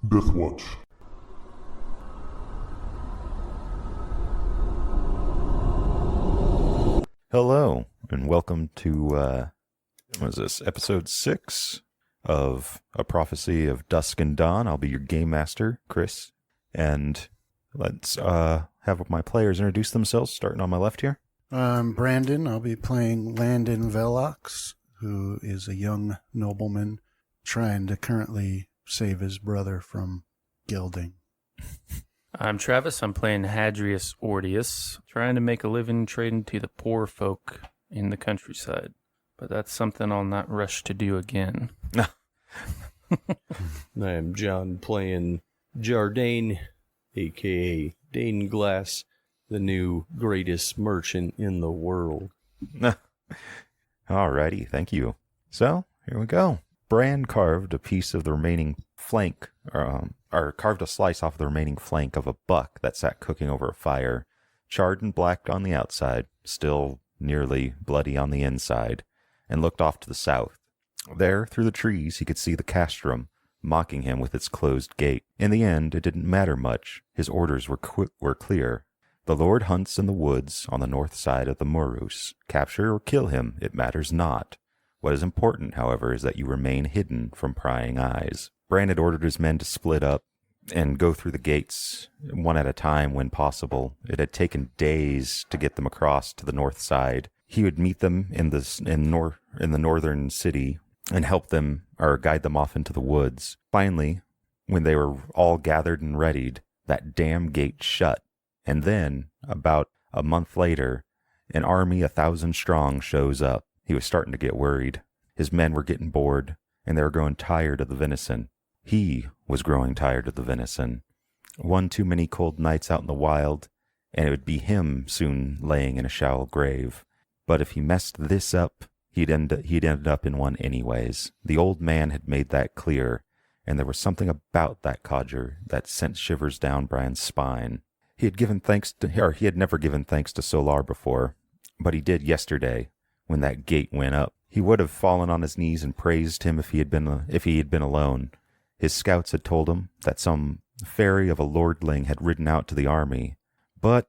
Deathwatch. Hello, and welcome to, what is this, episode 6 of A Prophecy of Dusk and Dawn. I'll be your game master, Chris, and let's have my players introduce themselves, starting on my left here. I'm Brandon. I'll be playing Landon Velox, who is a young nobleman trying to currently save his brother from gelding. I'm Travis. I'm playing Hadrius Ordius, trying to make a living trading to the poor folk in the countryside. But that's something I'll not rush to do again. I am John playing Jardane, a.k.a. Dane Glass, the new greatest merchant in the world. Alrighty, thank you. So, here we go. Bran carved a piece of the remaining flank, or carved a slice off the remaining flank of a buck that sat cooking over a fire, charred and black on the outside, still nearly bloody on the inside, and looked off to the south. There, through the trees, he could see the castrum, mocking him with its closed gate. In the end, it didn't matter much. His orders were clear. The Lord hunts in the woods on the north side of the Morus. Capture or kill him, it matters not. What is important, however, is that you remain hidden from prying eyes. Bran had ordered his men to split up and go through the gates, one at a time when possible. It had taken days to get them across to the north side. He would meet them in the northern city and help them, or guide them off into the woods. Finally, when they were all gathered and readied, that damn gate shut. And then, about a month later, an army 1,000 strong shows up. He was starting to get worried. His men were getting bored, and they were growing tired of the venison. He was growing tired of the venison. One too many cold nights out in the wild, and it would be him soon laying in a shallow grave. But if he messed this up, he'd end up in one anyways. The old man had made that clear, and there was something about that codger that sent shivers down Bran's spine. He had never given thanks to Solar before, but he did yesterday, when that gate went up. He would have fallen on his knees and praised him if he had been alone. His scouts had told him that some fairy of a lordling had ridden out to the army, but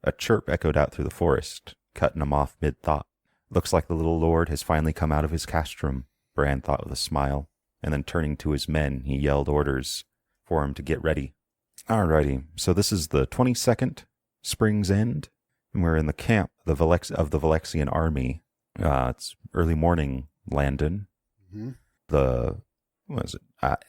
a chirp echoed out through the forest, cutting him off mid-thought. Looks like the little lord has finally come out of his castrum, Bran thought with a smile, and then turning to his men, he yelled orders for him to get ready. Alrighty, so this is the 22nd, Spring's End, and we're in the camp of the Valexian army. It's early morning, Landon. Mm-hmm.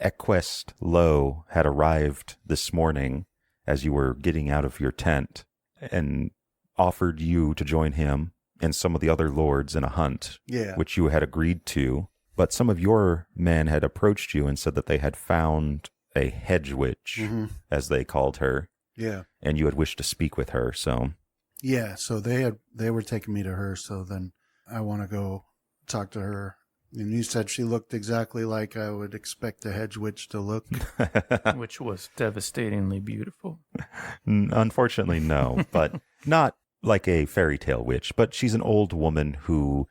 Equest Lowe had arrived this morning as you were getting out of your tent and offered you to join him and some of the other lords in a hunt, which you had agreed to. But some of your men had approached you and said that they had found a hedge witch, as they called her. Yeah. And you had wished to speak with her, so... Yeah, so they were taking me to her, so then I want to go talk to her. And you said she looked exactly like I would expect a hedge witch to look. Which was devastatingly beautiful. Unfortunately, no, but not like a fairy tale witch, but she's an old woman who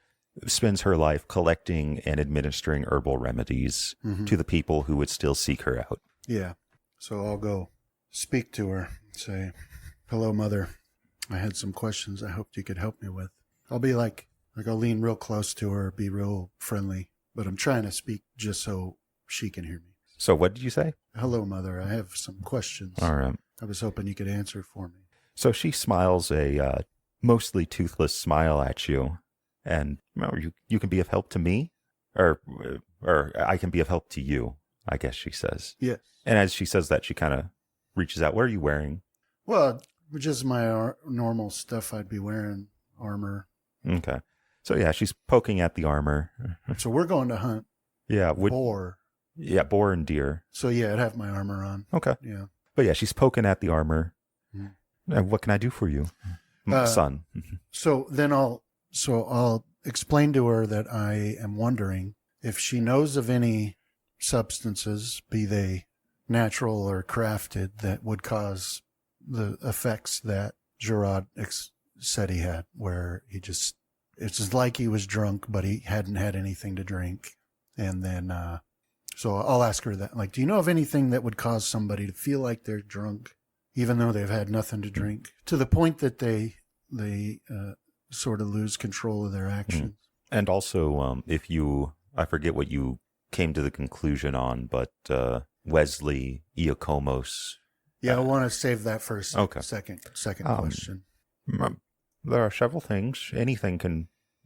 spends her life collecting and administering herbal remedies to the people who would still seek her out. Yeah, so I'll go speak to her, say, "Hello, Mother. I had some questions I hoped you could help me with." I'll be like I'll lean real close to her, be real friendly, but I'm trying to speak just so she can hear me. So what did you say? "Hello, Mother. I have some questions. All right. I was hoping you could answer for me." So she smiles a mostly toothless smile at you, and you can be of help to me, or I can be of help to you, I guess she says. Yes. And as she says that, she kind of reaches out. What are you wearing? Well, just my normal stuff I'd be wearing, armor. Okay. So yeah, she's poking at the armor. So we're going to hunt. Yeah. Boar. Yeah, boar and deer. So yeah, I'd have my armor on. Okay. Yeah. But yeah, she's poking at the armor. What can I do for you, son? So then I'll explain to her that I am wondering if she knows of any substances, be they natural or crafted, that would cause the effects that Gerard said he had, where it's just like he was drunk, but he hadn't had anything to drink. And then So I'll ask her that. Like, do you know of anything that would cause somebody to feel like they're drunk, even though they've had nothing to drink, to the point that they sort of lose control of their actions? And also, if you, I forget what you came to the conclusion on, but Wesley Iakomos. Yeah, I want to save that for a Okay. second question. There are several things.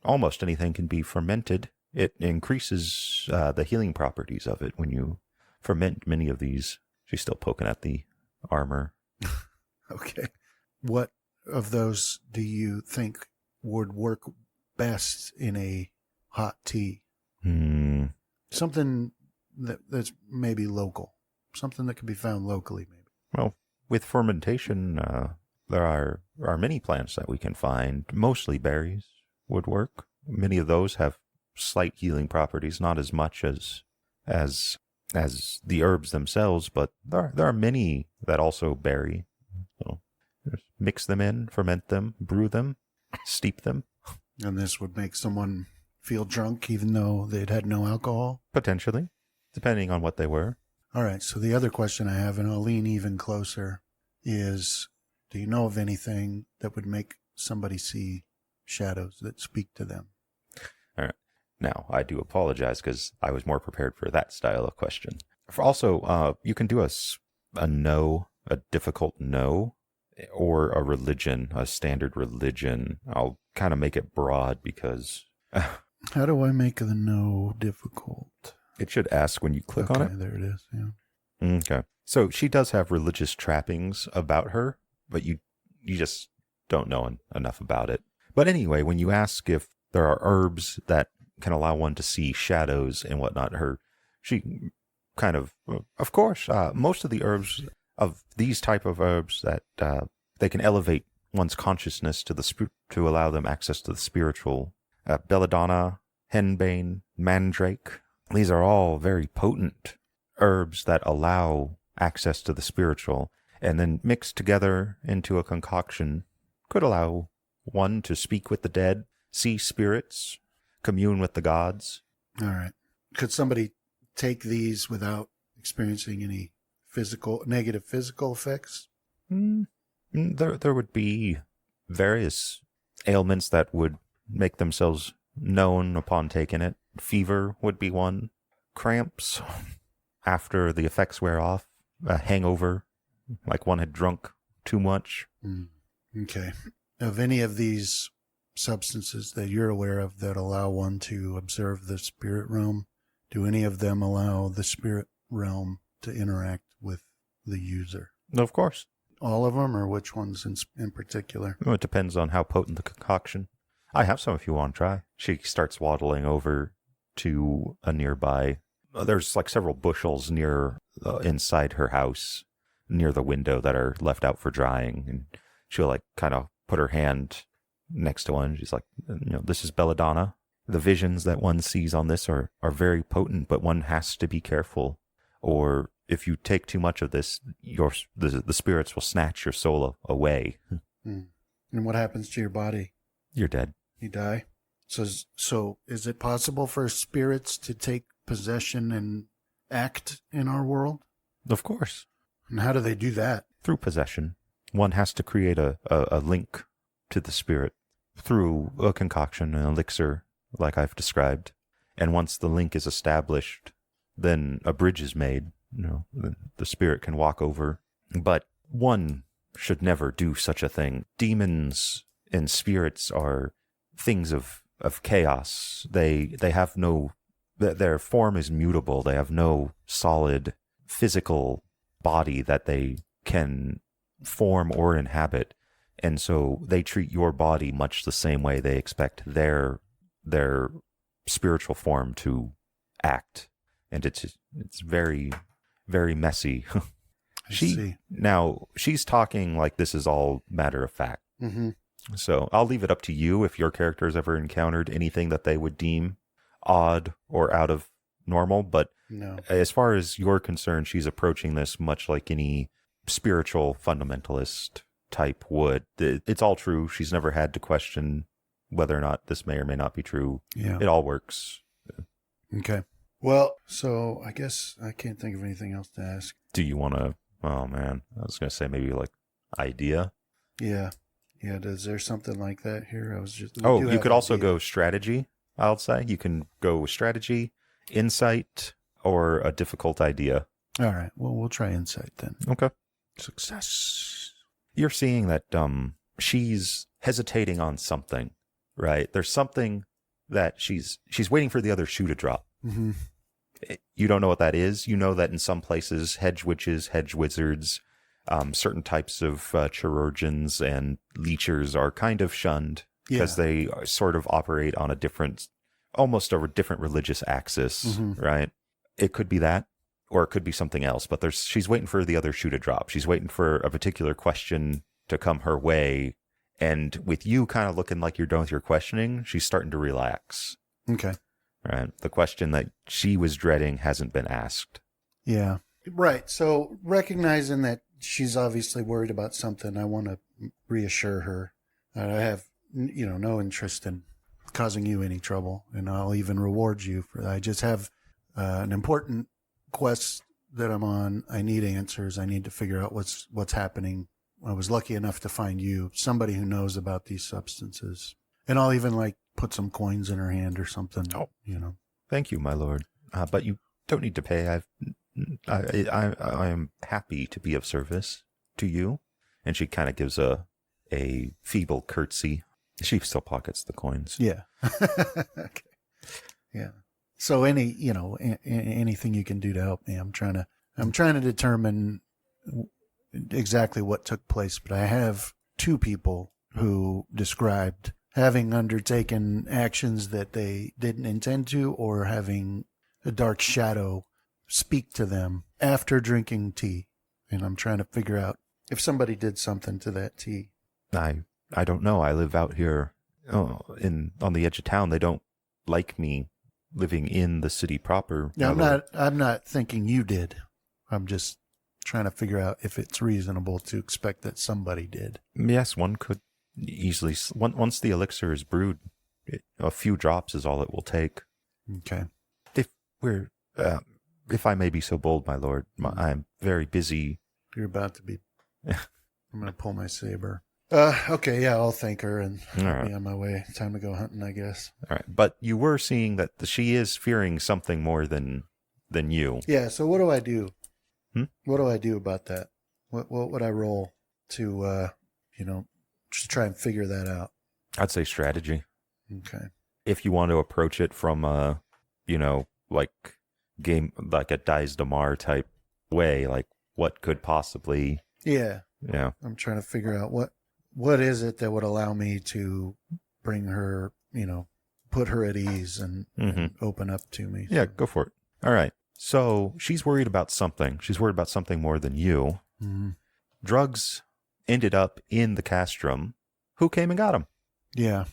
Almost anything can be fermented. It increases the healing properties of it when you ferment many of these. She's still poking at the armor. Okay. What of those do you think would work best in a hot tea? Something that's maybe local. Something that can be found locally, maybe. Well, with fermentation, there are many plants that we can find. Mostly berries would work. Many of those have slight healing properties, not as much as the herbs themselves, but there are many that also berry. So just mix them in, ferment them, brew them, steep them. And this would make someone feel drunk even though they'd had no alcohol? Potentially, depending on what they were. All right, so the other question I have, and I'll lean even closer, is do you know of anything that would make somebody see shadows that speak to them? All right. Now, I do apologize because I was more prepared for that style of question. Also, you can do a no, a difficult no, or a religion, a standard religion. I'll kind of make it broad because... How do I make the no difficult? It should ask when you click on it. Okay, there it is, yeah. Okay. So she does have religious trappings about her, but you just don't know enough about it. But anyway, when you ask if there are herbs that can allow one to see shadows and whatnot, she kind of course, most of the herbs of these type of herbs that they can elevate one's consciousness to allow them access to the spiritual. Belladonna, henbane, mandrake. These are all very potent herbs that allow access to the spiritual, and then mixed together into a concoction could allow one to speak with the dead, see spirits, commune with the gods. All right. Could somebody take these without experiencing any negative physical effects? There would be various ailments that would make themselves known upon taking it. Fever would be one. Cramps after the effects wear off. A hangover, like one had drunk too much. Okay. Of any of these substances that you're aware of that allow one to observe the spirit realm, do any of them allow the spirit realm to interact with the user? Of course. All of them, or which ones in particular? Well, it depends on how potent the concoction. I have some if you want to try. She starts waddling over to a nearby. There's like several bushels near inside her house, near the window that are left out for drying, and she'll like kind of put her hand next to one. She's like, this is belladonna. The visions that one sees on this are very potent, but one has to be careful, or if you take too much of this, the spirits will snatch your soul away. And what happens to your body? You're dead. You die. So is it possible for spirits to take possession and act in our world? Of course. And how do they do that? Through possession. One has to create a link to the spirit through a concoction, an elixir, like I've described. And once the link is established, then a bridge is made. The spirit can walk over. But one should never do such a thing. Demons and spirits are things of chaos. They have no, their form is mutable. They have no solid physical body that they can form or inhabit. And so they treat your body much the same way they expect their spiritual form to act. And it's very, very messy. She's talking like this is all matter of fact. Mm-hmm. So I'll leave it up to you if your character has ever encountered anything that they would deem odd or out of normal. But no. As far as you're concerned, she's approaching this much like any spiritual fundamentalist type would. It's all true. She's never had to question whether or not this may or may not be true. Yeah. It all works. Okay. Well, so I guess I can't think of anything else to ask. Do you want to? Oh man, I was gonna say maybe like idea. Yeah. Yeah. Is there something like that here? I was just. Oh, you could also go strategy. I'll say you can go with strategy, insight, or a difficult idea. All right. Well, we'll try insight then. Okay. Success. You're seeing that she's hesitating on something, right? There's something that she's waiting for the other shoe to drop. Mm-hmm. You don't know what that is. You know that in some places, hedge witches, hedge wizards, certain types of chirurgeons and leechers are kind of shunned because they sort of operate on almost a different religious axis, right? It could be that, or it could be something else. But she's waiting for the other shoe to drop. She's waiting for a particular question to come her way. And with you kind of looking like you're done with your questioning, she's starting to relax. Okay. Right. The question that she was dreading hasn't been asked. Yeah. Right. So recognizing that she's obviously worried about something, I want to reassure her that I have, no interest in causing you any trouble, and I'll even reward you for that. I just have an important quest that I'm on. I need answers. I need to figure out what's happening. I was lucky enough to find you, somebody who knows about these substances, and I'll even put some coins in her hand or something. Oh. Thank you, my lord. But you don't need to pay. I am happy to be of service to you. And she kind of gives a feeble curtsy. She still pockets the coins. Yeah. Okay. Yeah. So anything you can do to help me. I'm trying to determine exactly what took place, but I have two people who described having undertaken actions that they didn't intend to, or having a dark shadow speak to them after drinking tea. And I'm trying to figure out if somebody did something to that tea. I don't know. I live out here on the edge of town. They don't like me living in the city proper. No, I'm not thinking you did. I'm just trying to figure out if it's reasonable to expect that somebody did. Yes, one could easily. Once the elixir is brewed, a few drops is all it will take. Okay. If I may be so bold, my lord, I'm very busy. You're about to be. I'm going to pull my saber. Okay, yeah, I'll thank her and be on my way. Time to go hunting, I guess. All right, but you were seeing that she is fearing something more than you. Yeah. So what do I do? What do I do about that? What would I roll to just try and figure that out? I'd say strategy. Okay. If you want to approach it from a Dice Damar type way, like what could possibly. Yeah. Yeah. I'm trying to figure out what is it that would allow me to bring her, put her at ease and open up to me. Yeah, go for it. All right. So she's worried about something. She's worried about something more than you. Mm-hmm. Drugs ended up in the castrum. Who came and got them? Yeah.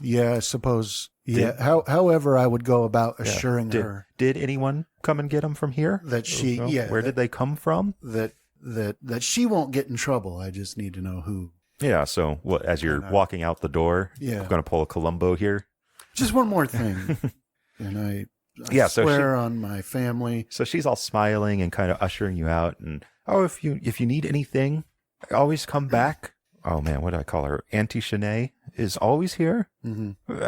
Yeah, I suppose. Yeah. However, I would go about assuring her. Did anyone come and get them from here? That she, Where did they come from? That she won't get in trouble. I just need to know who. Yeah, so as you're walking out the door, I'm going to pull a Columbo here. Just one more thing. And I swear on my family. So she's all smiling and kind of ushering you out. And, if you need anything, always come back. Oh, man, what do I call her? Auntie Shanae is always here. Mm-hmm.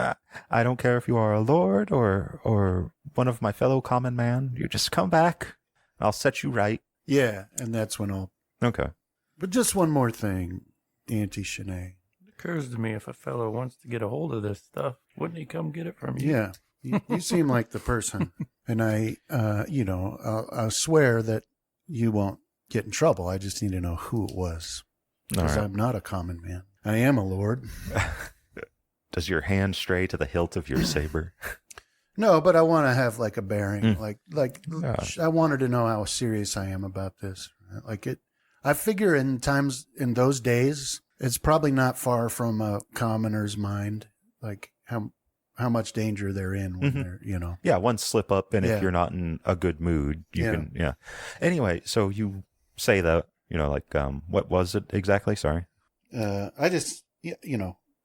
I don't care if you are a lord or one of my fellow common man. You just come back. I'll set you right. Yeah, and that's when I'll... Okay. But just one more thing, Auntie Shanae. It occurs to me, if a fellow wants to get a hold of this stuff, wouldn't he come get it from you? Yeah, you seem like the person. And I'll swear that you won't get in trouble. I just need to know who it was. Because I'm not a common man. I am a lord. Does your hand stray to the hilt of your saber? No, but I want to have a bearing. I want her to know how serious I am about this. I figure in those days, it's probably not far from a commoner's mind, how much danger they're in when they're, Yeah, one slip up, and if you're not in a good mood, you can, Anyway, so you say that, what was it exactly? Sorry. I just,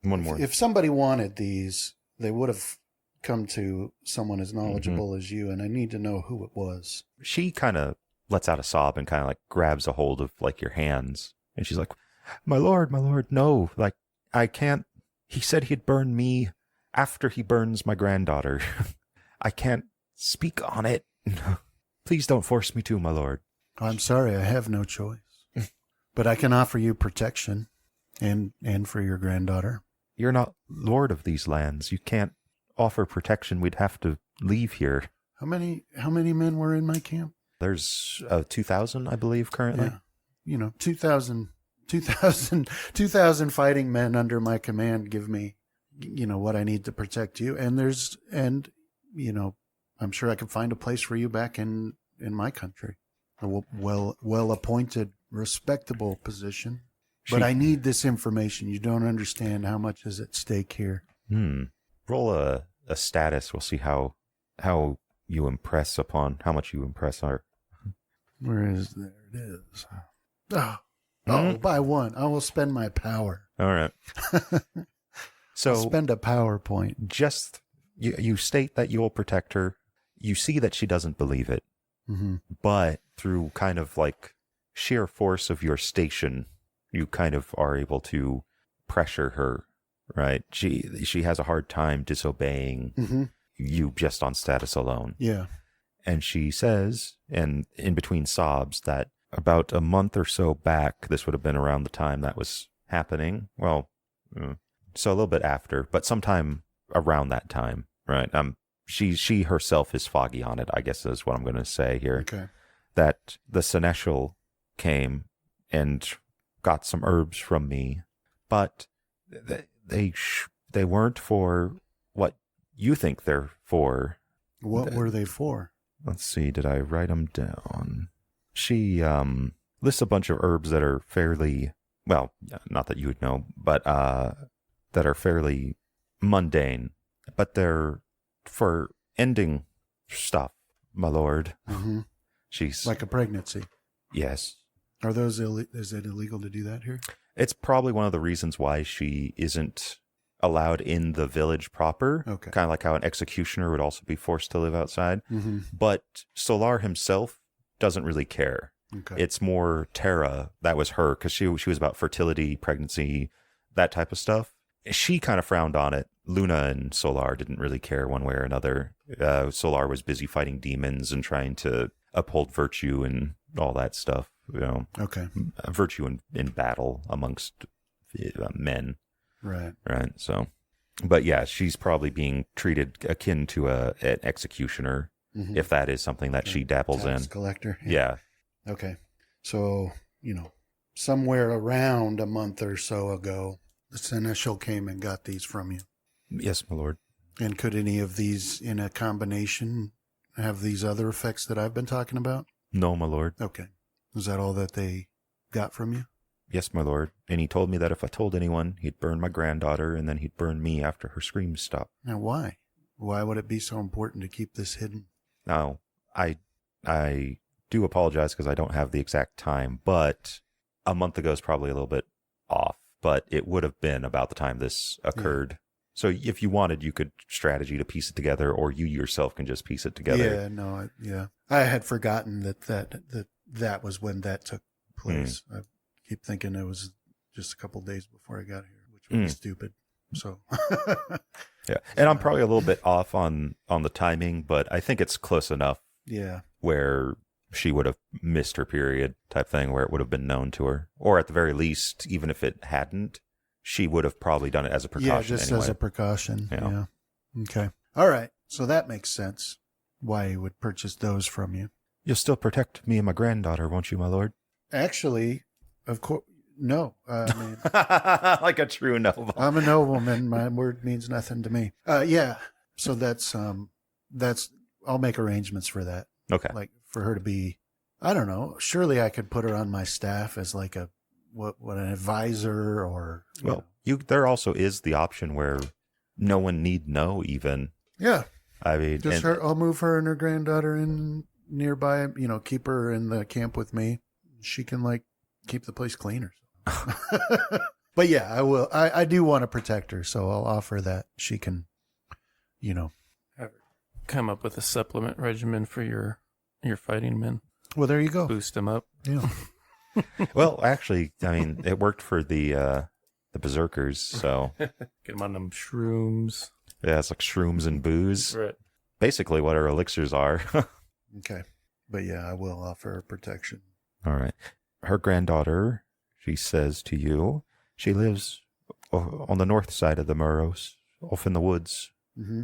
One more. If somebody wanted these, they would have come to someone as knowledgeable as you, and I need to know who it was. She kind of lets out a sob and kind of like grabs a hold of like your hands. And she's like, my lord, no, like, I can't. He said he'd burn me after he burns my granddaughter. I can't speak on it. Please don't force me to, my lord. I'm sorry, I have no choice. But I can offer you protection and for your granddaughter. You're not lord of these lands. You can't offer protection. We'd have to leave here. How many men were in my camp? There's 2,000, I believe, currently. Yeah. 2,000 fighting men under my command give me, what I need to protect you. And I'm sure I can find a place for you back in my country. A well appointed, respectable position. But I need this information. You don't understand how much is at stake here. Roll a status. We'll see how you impress upon how much you impress our. Where is there? It is. By one. I will spend my power. All right. So I'll spend a power point. Just you state that you will protect her. You see that she doesn't believe it, but through kind of like sheer force of your station, you kind of are able to pressure her. Right? She has a hard time disobeying you just on status alone. Yeah. And she says, and in between sobs, that about a month or so back, this would have been around the time that was happening. Well, so a little bit after, but sometime around that time, right? She herself is foggy on it, I guess is what I'm going to say here. Okay. That the seneschal came and got some herbs from me, but they weren't for what you think they're for. What were they for? Let's see, did I write them down? She lists a bunch of herbs that are fairly, well, not that you would know, but that are fairly mundane, but they're for ending stuff, my lord. She's like a pregnancy. Yes. Are those is it illegal to do that here? It's probably one of the reasons why she isn't allowed in the village proper. Okay. Kind of like how an executioner would also be forced to live outside. But Solar himself doesn't really care. Okay. It's more Terra. That was her, because she was about fertility, pregnancy, that type of stuff. She kind of frowned on it. Luna and Solar didn't really care one way or another. Solar was busy fighting demons and trying to uphold virtue and all that stuff. Okay. Virtue in battle amongst men. Right. Right. So, but yeah, she's probably being treated akin to an executioner, if that is something that she dabbles Tax in. collector. Yeah. Okay. So, somewhere around a month or so ago, the seneschal came and got these from you. Yes, my lord. And could any of these in a combination have these other effects that I've been talking about? No, my lord. Okay. Is that all that they got from you? Yes, my lord. And he told me that if I told anyone, he'd burn my granddaughter and then he'd burn me after her screams stopped. Now, why? Why would it be so important to keep this hidden? Now, I do apologize because I don't have the exact time, but a month ago is probably a little bit off, but it would have been about the time this occurred. Yeah. So if you wanted, you could strategy to piece it together, or you yourself can just piece it together. Yeah, I had forgotten that was when that took place. I keep thinking it was just a couple days before I got here, which would be stupid. So yeah, and I'm probably a little bit off on the timing, but I think it's close enough. Yeah, where she would have missed her period type thing, where it would have been known to her, or at the very least, even if it hadn't, she would have probably done it as a precaution. Yeah, just anyway. As a precaution. Yeah. Okay. All right. So that makes sense. Why he would purchase those from you. You'll still protect me and my granddaughter, won't you, my lord? Actually, of course, no. I mean, like a true noble. I'm a nobleman. My word means nothing to me. Yeah. So that's I'll make arrangements for that. Okay. Like for her to be, I don't know. Surely I could put her on my staff as like an advisor or. There also is the option where no one need know even. Yeah. I mean, I'll move her and her granddaughter in nearby, keep her in the camp with me. She can keep the place cleaner. But yeah, I will. I do want to protect her, so I'll offer that she can, come up with a supplement regimen for your fighting men. Well, there you go. Boost them up. Yeah. Well, actually, I mean, it worked for the berserkers, so Get them on them shrooms. yeah, it's like shrooms and booze. Right. Basically, what our elixirs are. Okay. But yeah, I will offer her protection. All right. Her granddaughter, she says to you, she lives on the north side of the Muros, off in the woods. Mm-hmm.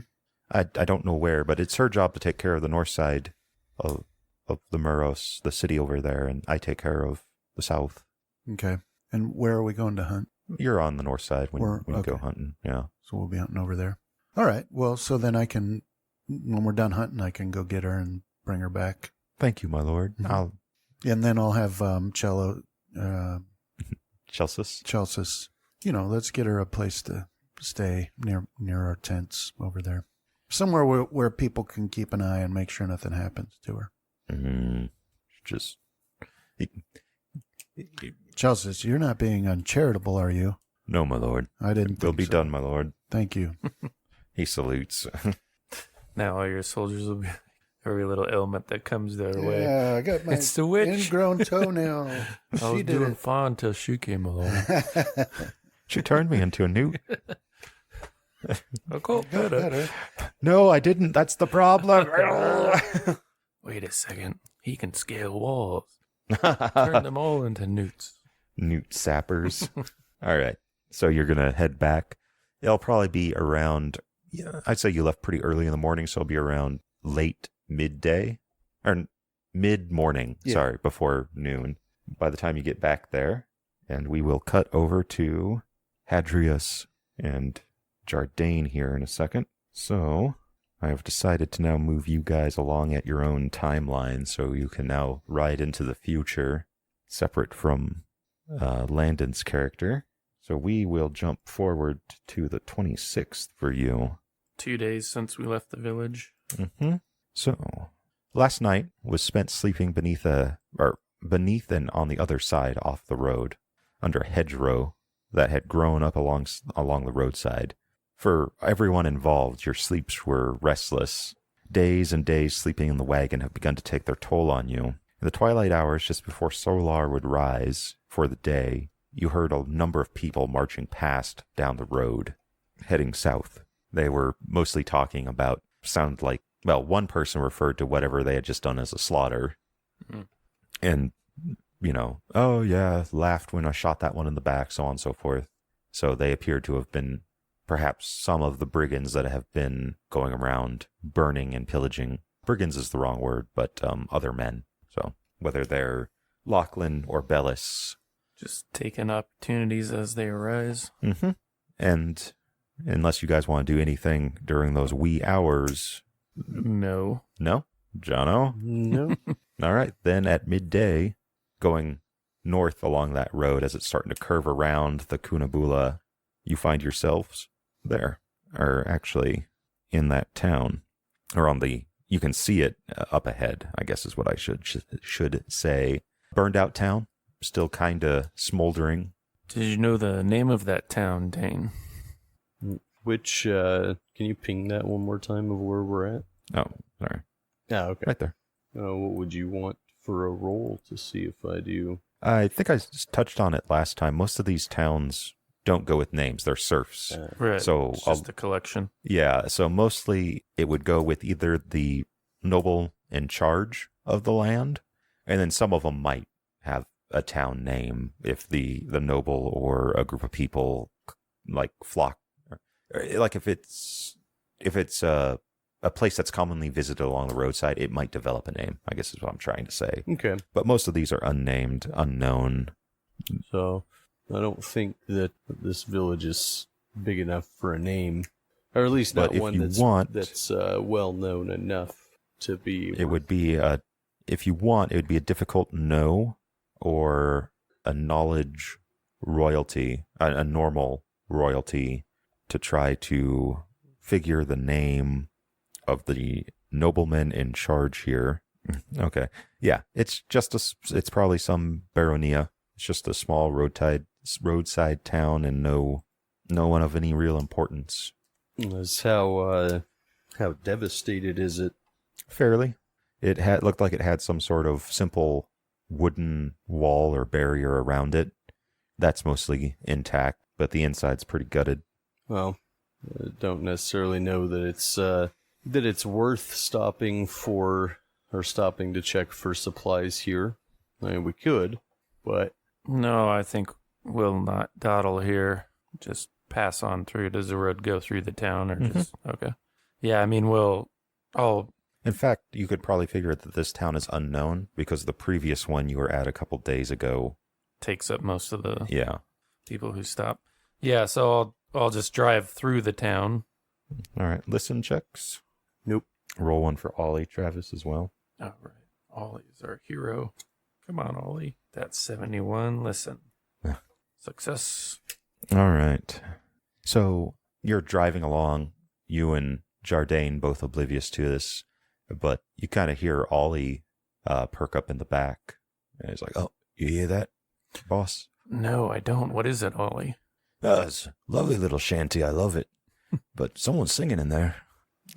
I don't know where, but it's her job to take care of the north side of the Muros, the city over there, and I take care of the south. Okay. And where are we going to hunt? You're on the north side when you go okay. hunting. Yeah. So we'll be hunting over there. All right. Well, so then I can, when we're done hunting, I can go get her and bring her back. Thank you, my lord. Mhm. And then I'll have Chelsis. Let's get her a place to stay near our tents over there. Somewhere where people can keep an eye and make sure nothing happens to her. Just Chelsis, you're not being uncharitable, are you? no, my lord. I didn't We'll think be so. done, my lord. Thank you. He salutes. Now all your soldiers will be every little ailment that comes their way. Yeah, I got my It's the witch. ingrown toenail. I She was did doing it. fine until she came along. She turned me into a newt. I got better. Better. No, I didn't. That's the problem. Wait a second. He can scale walls. Turn them all into newts. Newt sappers. All right. So you're going to head back. It'll probably be around, I'd say you left pretty early in the morning, so it'll be around late midday or mid-morning, Yeah. before noon. By the time you get back there, and we will cut over to Hadrius and Jardane here in a second. So I have decided to now move you guys along at your own timeline, so you can now ride into the future, separate from Landon's character. So we will jump forward to the 26th for you. 2 days since we left the village. Mm-hmm. So last night was spent sleeping beneath and on the other side off the road, under a hedgerow that had grown up along the roadside. For everyone involved, your sleeps were restless. Days and days sleeping in the wagon have begun to take their toll on you. In the twilight hours, just before solar would rise for the day, you heard a number of people marching past down the road, heading south. They were mostly talking about, one person referred to whatever they had just done as a slaughter. Mm. And, oh yeah, laughed when I shot that one in the back, so on and so forth. So they appeared to have been perhaps some of the brigands that have been going around burning and pillaging. Brigands is the wrong word, but other men. So whether they're Lachlan or Bellis. Just taking opportunities as they arise. Mm-hmm. And unless you guys want to do anything during those wee hours. No. No? Jono? No. All right. Then at midday, going north along that road as it's starting to curve around the Cunabula, you find yourselves there, or actually in that town, or you can see it up ahead, I guess is what I should say. Burned out town, still kind of smoldering. Did you know the name of that town, Dane? Which, can you ping that one more time of where we're at? Oh, sorry. Yeah, okay. Right there. What would you want for a roll to see if I do? I think I just touched on it last time. Most of these towns don't go with names. They're serfs. Right. So it's just a collection. Yeah, so mostly it would go with either the noble in charge of the land, and then some of them might have a town name if the noble or a group of people flock, like if it's a place that's commonly visited along the roadside, it might develop a name, I guess is what I'm trying to say. Okay. But most of these are unnamed, unknown. So I don't think that this village is big enough for a name, or at least not But if one you that's want- well known enough to be. It would be if you want, it would be a difficult no or a knowledge royalty, a normal royalty, to try to figure the name of the nobleman in charge here. Okay. Yeah, it's probably some baronia. It's just a small roadside town and no one of any real importance. That's how How devastated is it? Fairly. It looked like it had some sort of simple wooden wall or barrier around it. That's mostly intact, but the inside's pretty gutted. Well, I don't necessarily know that it's worth stopping to check for supplies here. I mean, we could, but No, I think we'll not dawdle here. Just pass on through. Does the road go through the town or just okay? Yeah, I mean I'll In fact, you could probably figure that this town is unknown because the previous one you were at a couple days ago takes up most of the Yeah. people who stop. Yeah, so I'll just drive through the town. All right. Listen checks. nope. Roll one for Ollie, Travis, as well. All right. Ollie's our hero. Come on, Ollie. That's 71. Listen. Success. All right. So you're driving along, you and Jardine both oblivious to this, but you kind of hear Ollie perk up in the back. And he's like, "Oh, you hear that, boss?" No, I don't. What is it, Ollie? It's a lovely little shanty. I love it. But someone's singing in there.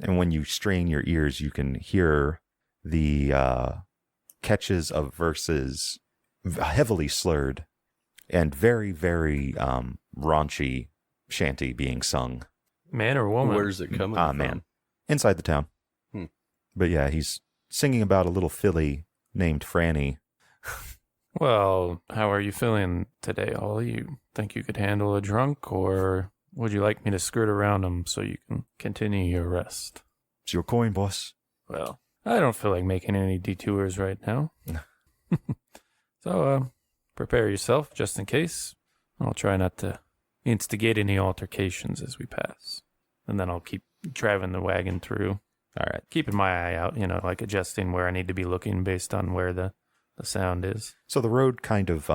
And when you strain your ears, you can hear the catches of verses heavily slurred and very, very raunchy shanty being sung. Man or woman? Where's it coming from? Man. Inside the town. But yeah, he's singing about a little filly named Franny. Well, how are you feeling today, Ollie? You think you could handle a drunk, or would you like me to skirt around him so you can continue your rest? It's your coin, boss. Well, I don't feel like making any detours right now. So, prepare yourself just in case. I'll try not to instigate any altercations as we pass. And then I'll keep driving the wagon through. All right. Keeping my eye out, like adjusting where I need to be looking based on where the sound is. So the road kind of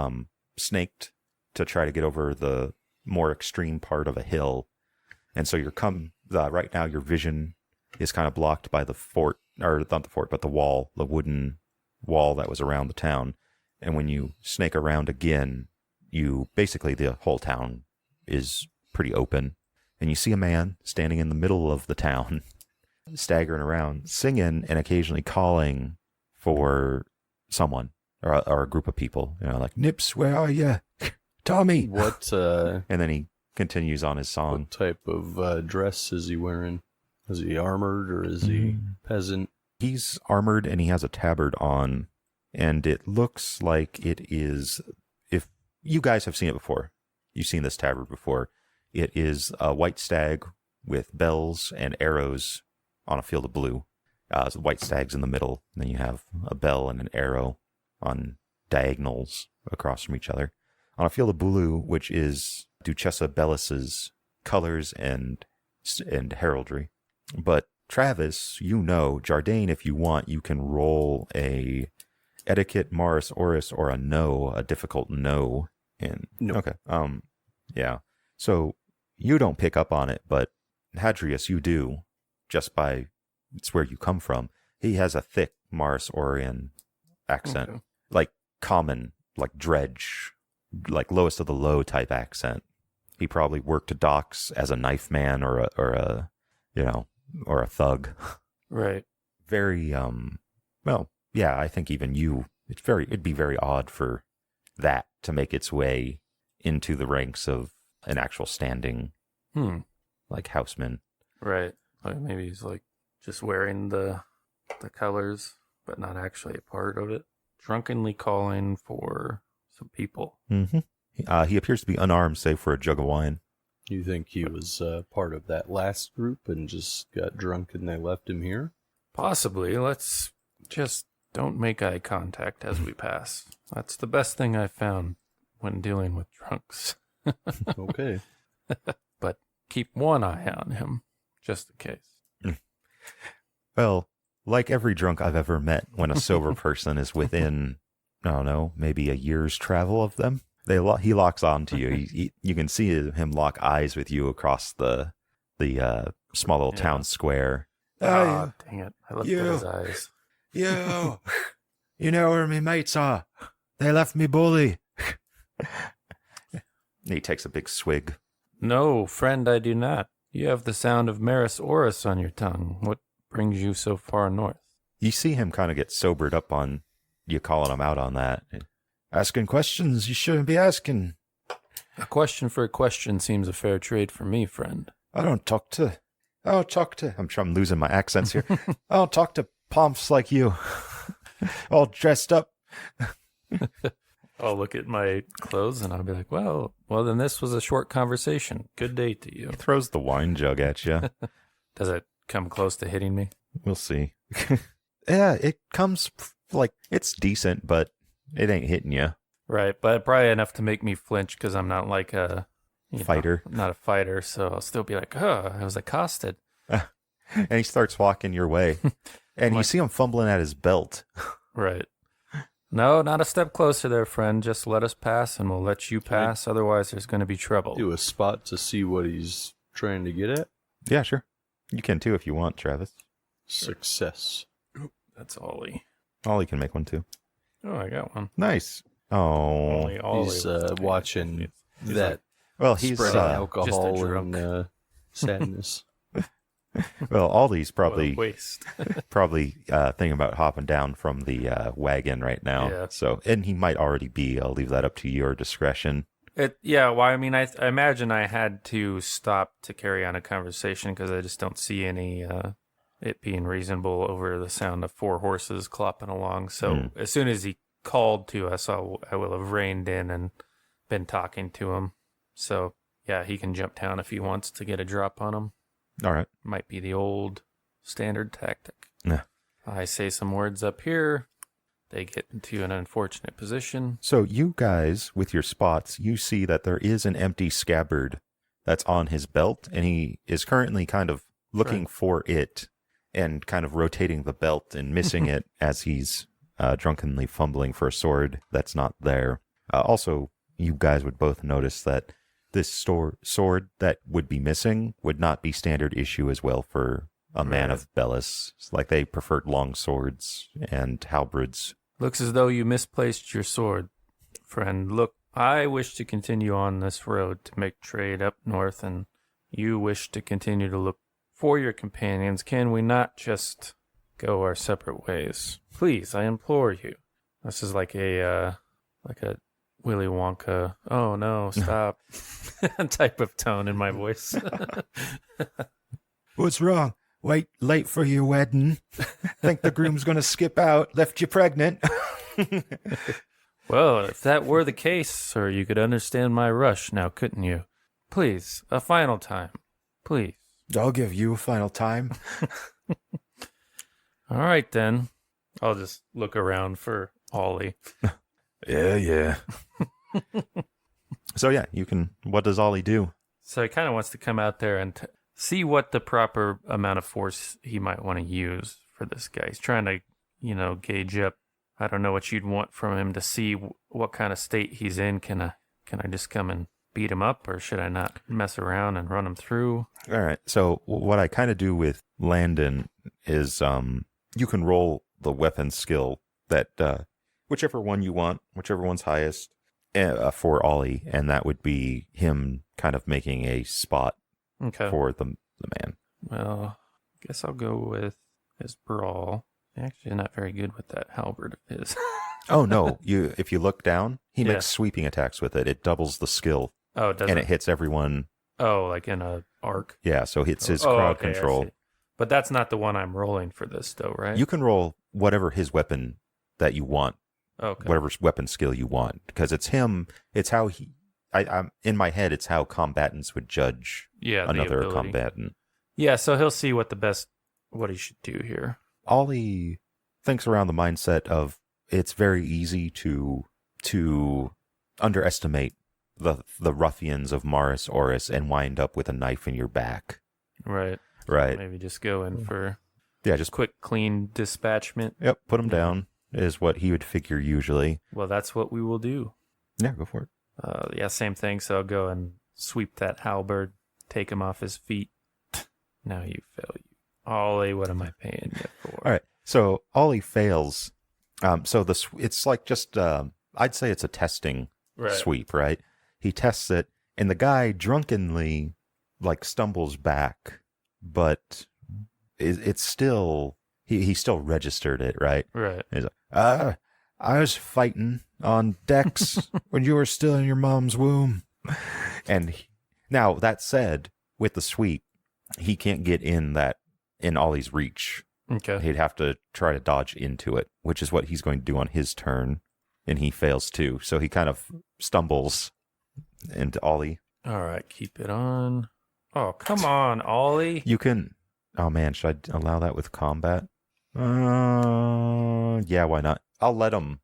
snaked to try to get over the more extreme part of a hill. And so right now your vision is kind of blocked by the fort, or not the fort, but the wall, the wooden wall that was around the town. And when you snake around again, basically the whole town is pretty open. And you see a man standing in the middle of the town, staggering around, singing and occasionally calling for someone or a group of people, like, "Nips, where are you? Tommy!" What And then he continues on his song. what type of dress is he wearing? Is he armored or is he peasant? He's armored and he has a tabard on, and it looks like it is, if you guys have seen it before, you've seen this tabard before, it is a white stag with bells and arrows on a field of blue. So the white stag's in the middle, and then you have a bell and an arrow on diagonals across from each other. On a field of blue, which is Duchessa Bellis's colors and heraldry. But Travis, Jardine, if you want, you can roll a etiquette, Morris, Oris, or a difficult no. No. Okay. Yeah. So you don't pick up on it, but Hadrius, you do, just by it's where you come from. He has a thick Morris Orian accent, Okay. like common, like dredge, like lowest of the low type accent. He probably worked docks as a knife man or a thug. Right. Very well, yeah, I think even it'd be very odd for that to make its way into the ranks of an actual standing like houseman. Right. Like maybe he's like just wearing the colors, but not actually a part of it. Drunkenly calling for some people. Mm-hmm. He appears to be unarmed, save for a jug of wine. You think he was part of that last group and just got drunk and they left him here? Possibly. Let's just don't make eye contact as we pass. That's the best thing I've found when dealing with drunks. Okay. But keep one eye on him, just in case. Well, like every drunk I've ever met, when a sober person is within, I don't know, maybe a year's travel of them, he locks on to you. You can see him lock eyes with you across the small little town square. Ah, dang it. I looked at his eyes. You know where my mates are. They left me bully. He takes a big swig. No, friend, I do not. You have the sound of Maris Oris on your tongue. What brings you so far north? You see him kind of get sobered up on you calling him out on that. Asking questions you shouldn't be asking. A question for a question seems a fair trade for me, friend. I don't talk to... I'm losing my accents here. I don't talk to pomps like you. All dressed up. I'll look at my clothes and I'll be like, well, then this was a short conversation. Good day to you. He throws the wine jug at you. Does it come close to hitting me? We'll see. Yeah, it comes like it's decent, but it ain't hitting you. Right, but probably enough to make me flinch because I'm not like a Fighter. I'm not a fighter, so I'll still be like, oh, I was accosted. And he starts walking your way. And you see him fumbling at his belt. Right. No, not a step closer there, friend. Just let us pass and we'll let you pass. Otherwise, there's going to be trouble. Do a spot to see what he's trying to get at. Yeah, sure. You can too if you want, Travis. Success. That's Ollie. Ollie can make one too. Oh, I got one. Nice. Oh. Ollie He's was watching he's that like, Well, he's spreading just a alcohol drunk. and sadness. well, Ollie's probably what a waste. thinking about hopping down from the wagon right now. Yeah. So, and he might already be. I'll leave that up to your discretion. Well, I mean, I imagine I had to stop to carry on a conversation because I just don't see any it being reasonable over the sound of 4 horses clopping along. So as soon as he called to us, I will have reined in and been talking to him. So yeah, he can jump down if he wants to get a drop on him. All right. Might be the old standard tactic. Yeah. I say some words up here. They get into an unfortunate position. So you guys, with your spots, you see that there is an empty scabbard that's on his belt, and he is currently kind of looking for it and kind of rotating the belt and missing it as he's drunkenly fumbling for a sword that's not there. Also, you guys would both notice that this sword that would be missing would not be standard issue as well for a man of Bellis. It's like they preferred long swords and halberds. Looks as though you misplaced your sword, friend. Look, I wish to continue on this road to make trade up north, and you wish to continue to look for your companions. Can we not just go our separate ways? Please, I implore you. This is like a Willy Wonka, oh no, stop, type of tone in my voice. What's wrong? Wait, late for your wedding? Think the groom's gonna skip out, left you pregnant? Well, if that were the case, sir, you could understand my rush now, couldn't you? Please, a final time. Please. I'll give you a final time. All right, then. I'll just look around for Ollie. Yeah. So yeah, you can, what does Ollie do? So he kind of wants to come out there and see what the proper amount of force he might want to use for this guy. He's trying to, gauge up. I don't know what you'd want from him to see what kind of state he's in. Can I just come and beat him up, or should I not mess around and run him through? All right. So what I kind of do with Landon is you can roll the weapon skill that whichever one you want, whichever one's highest for Ollie, and that would be him kind of making a spot for the man. Well, I guess I'll go with his brawl. Actually, not very good with that halberd of his. Oh no! If you look down, he makes sweeping attacks with it. It doubles the skill. Oh, does and it hits everyone. Oh, like in a arc. Yeah, so it's his crowd control. But that's not the one I'm rolling for this, though, right? You can roll whatever his weapon that you want. Okay. Whatever weapon skill you want, because it's him. It's how he. I'm in my head. It's how combatants would judge another combatant. Yeah, so he'll see what he should do here. Ollie thinks around the mindset of it's very easy to underestimate the ruffians of Maris Oris and wind up with a knife in your back. Right. Maybe just go in for just quick, clean dispatchment. Yep, put him down is what he would figure usually. Well, that's what we will do. Yeah, go for it. Same thing. So I'll go and sweep that halberd, take him off his feet. Now you fail. Ollie, what am I paying you for? All right. So Ollie fails. So it's like just I'd say it's a testing sweep, right? He tests it, and the guy drunkenly like stumbles back, but it's still he still registered it, right? Right. He's like, I was fighting on decks when you were still in your mom's womb. And now that said, with the sweep, he can't get in Ollie's reach. Okay. He'd have to try to dodge into it, which is what he's going to do on his turn, and he fails too. So he kind of stumbles into Ollie. All right, keep it on. Oh, come on, Ollie. You can. Oh man, should I allow that with combat? Yeah, why not? I'll let him.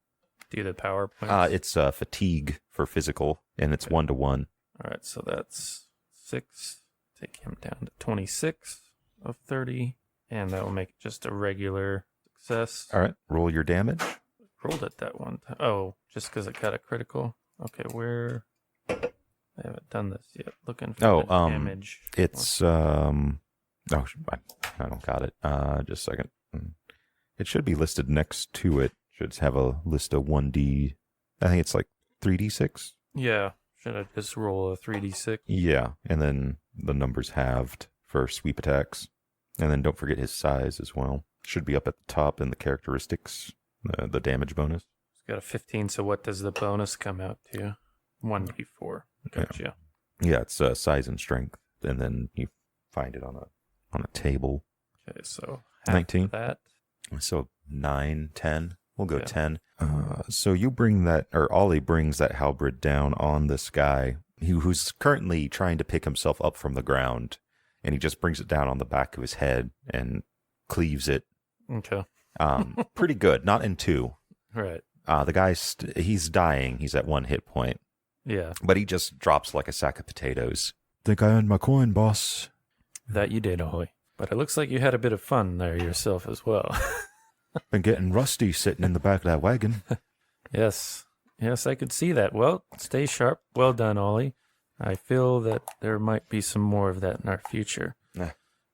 Do the power points. It's fatigue for physical, and it's 1-1. All right, so that's 6. Take him down to 26 of 30, and that will make it just a regular success. All right, roll your damage. Rolled it that one time. Oh, just because it got a critical. Okay, where? I haven't done this yet. Looking for the damage. It's I don't got it. Just a second. It should be listed next to it. Should have a list of 1D. I think it's like 3D6. Yeah. Should I just roll a 3d6? Yeah, and then the numbers halved for sweep attacks. And then don't forget his size as well. Should be up at the top in the characteristics, the damage bonus. It's got a 15, so what does the bonus come out to? 1d4. Gotcha. Yeah, it's size and strength, and then you find it on a table. Okay, so half 19. of that. So 9, 10. We'll go Yeah. 10. So you bring that, or Ollie brings that halberd down on this guy who's currently trying to pick himself up from the ground, and he just brings it down on the back of his head and cleaves it. Okay. Pretty good. Not in 2. Right. The guy's he's dying. He's at 1 hit point, Yeah. but he just drops like a sack of potatoes. Think I earned my coin, boss. That you did, Ollie. But it looks like you had a bit of fun there yourself as well. Been getting rusty sitting in the back of that wagon. Yes. Yes, I could see that. Well, stay sharp. Well done, Ollie. I feel that there might be some more of that in our future. Nah.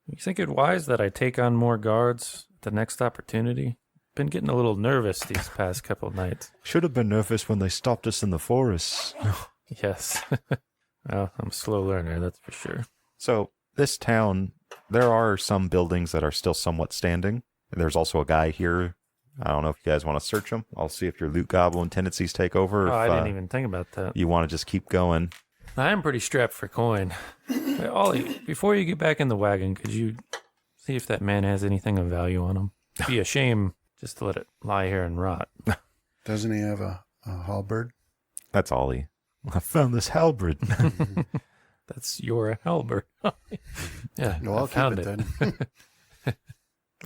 You think it wise that I take on more guards at the next opportunity? Been getting a little nervous these past couple nights. Should have been nervous when they stopped us in the forest. Yes. Well, I'm a slow learner, that's for sure. So this town, there are some buildings that are still somewhat standing. There's also a guy here. I don't know if you guys want to search him. I'll see if your loot goblin tendencies take over. Oh, if, I didn't even think about that. You want to just keep going. I am pretty strapped for coin. Hey, Ollie, before you get back in the wagon, could you see if that man has anything of value on him? It'd be a shame just to let it lie here and rot. Doesn't he have a halberd? That's Ollie. I found this halberd. That's your halberd. Yeah, No, I'll I found keep it it. then.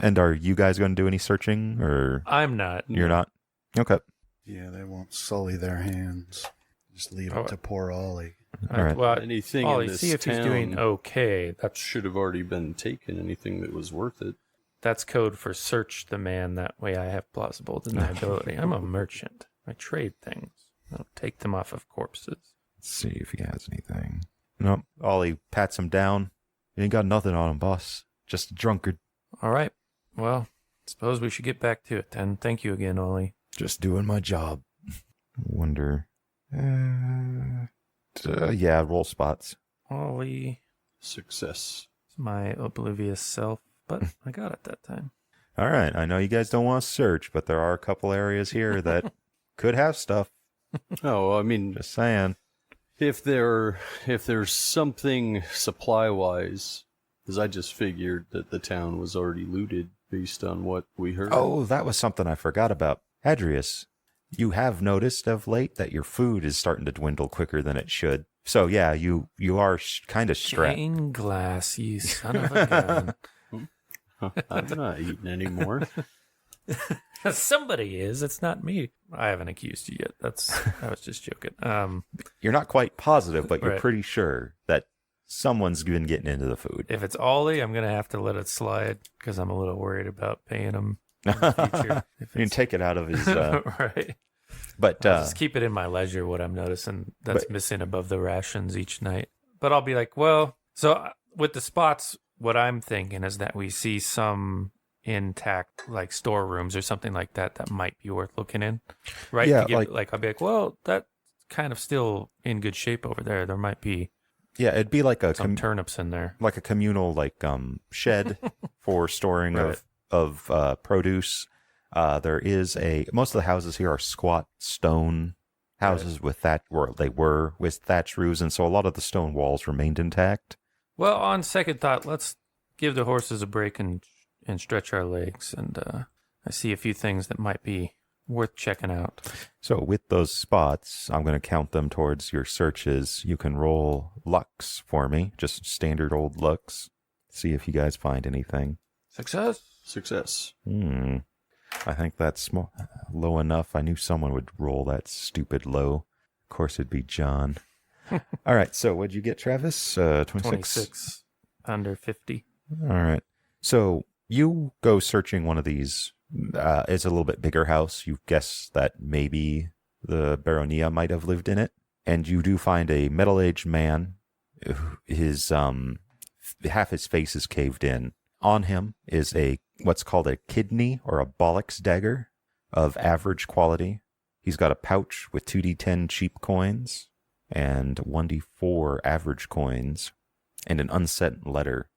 And are you guys going to do any searching, or I'm not. you're not? Okay. Yeah, they won't sully their hands. Just leave Oh. it to poor Ollie. All right. Well, Anything Ollie, in this see if town he's doing okay. That's should have already been taken. Anything that was worth it. That's code for search the man. That way I have plausible deniability. I'm a merchant. I trade things. I don't take them off of corpses. Let's see if he has anything. Nope. Ollie pats him down. You ain't got nothing on him, boss. Just a drunkard. All right. Well, suppose we should get back to it then. Thank you again, Ollie. Just doing my job. Wonder. Yeah, roll spots. Ollie Success. is my oblivious self, but I got it that time. All right. I know you guys don't want to search, but there are a couple areas here that could have stuff. Oh, I mean, Just saying. if there's something supply wise, because I just figured that the town was already looted based on what we heard. Oh, that was something I forgot about. Adrius, you have noticed of late that your food is starting to dwindle quicker than it should. So yeah, you are kind of strapped. Stained glass, you son of a gun. Huh, I'm not eating anymore. Somebody is. It's not me. I haven't accused you yet. I was just joking. You're not quite positive, but you're Right. pretty sure that someone's been getting into the food. If it's Ollie, I'm gonna have to let it slide because I'm a little worried about paying him in the future. If You can it's- take it out of his. right. But I'll just keep it in my leisure. What I'm noticing that's But- missing above the rations each night. But I'll be like, well, so with the spots, what I'm thinking is that we see some intact like storerooms or something like that that might be worth looking in, right? Yeah, To give- like- I'll be like, well, that's kind of still in good shape over there. There might be Yeah, it'd be like a some turnips in there. like a communal shed for storing Right. of produce. There is most of the houses here are squat stone houses with with thatch roofs, and so a lot of the stone walls remained intact. Well, on second thought, let's give the horses a break and stretch our legs. And I see a few things that might be worth checking out. So with those spots, I'm going to count them towards your searches. You can roll lucks for me, just standard old lucks. See if you guys find anything. Success. Success. I think that's low enough. I knew someone would roll that stupid low. Of course, it'd be John. All right, so what'd you get, Travis? 26? 26. Under 50. All right. So you go searching one of these. It's a little bit bigger house. You guess that maybe the Baronia might have lived in it. And you do find a middle-aged man. His half his face is caved in. On him is what's called a kidney or a bollocks dagger of average quality. He's got a pouch with 2d10 cheap coins and 1d4 average coins and an unsent letter,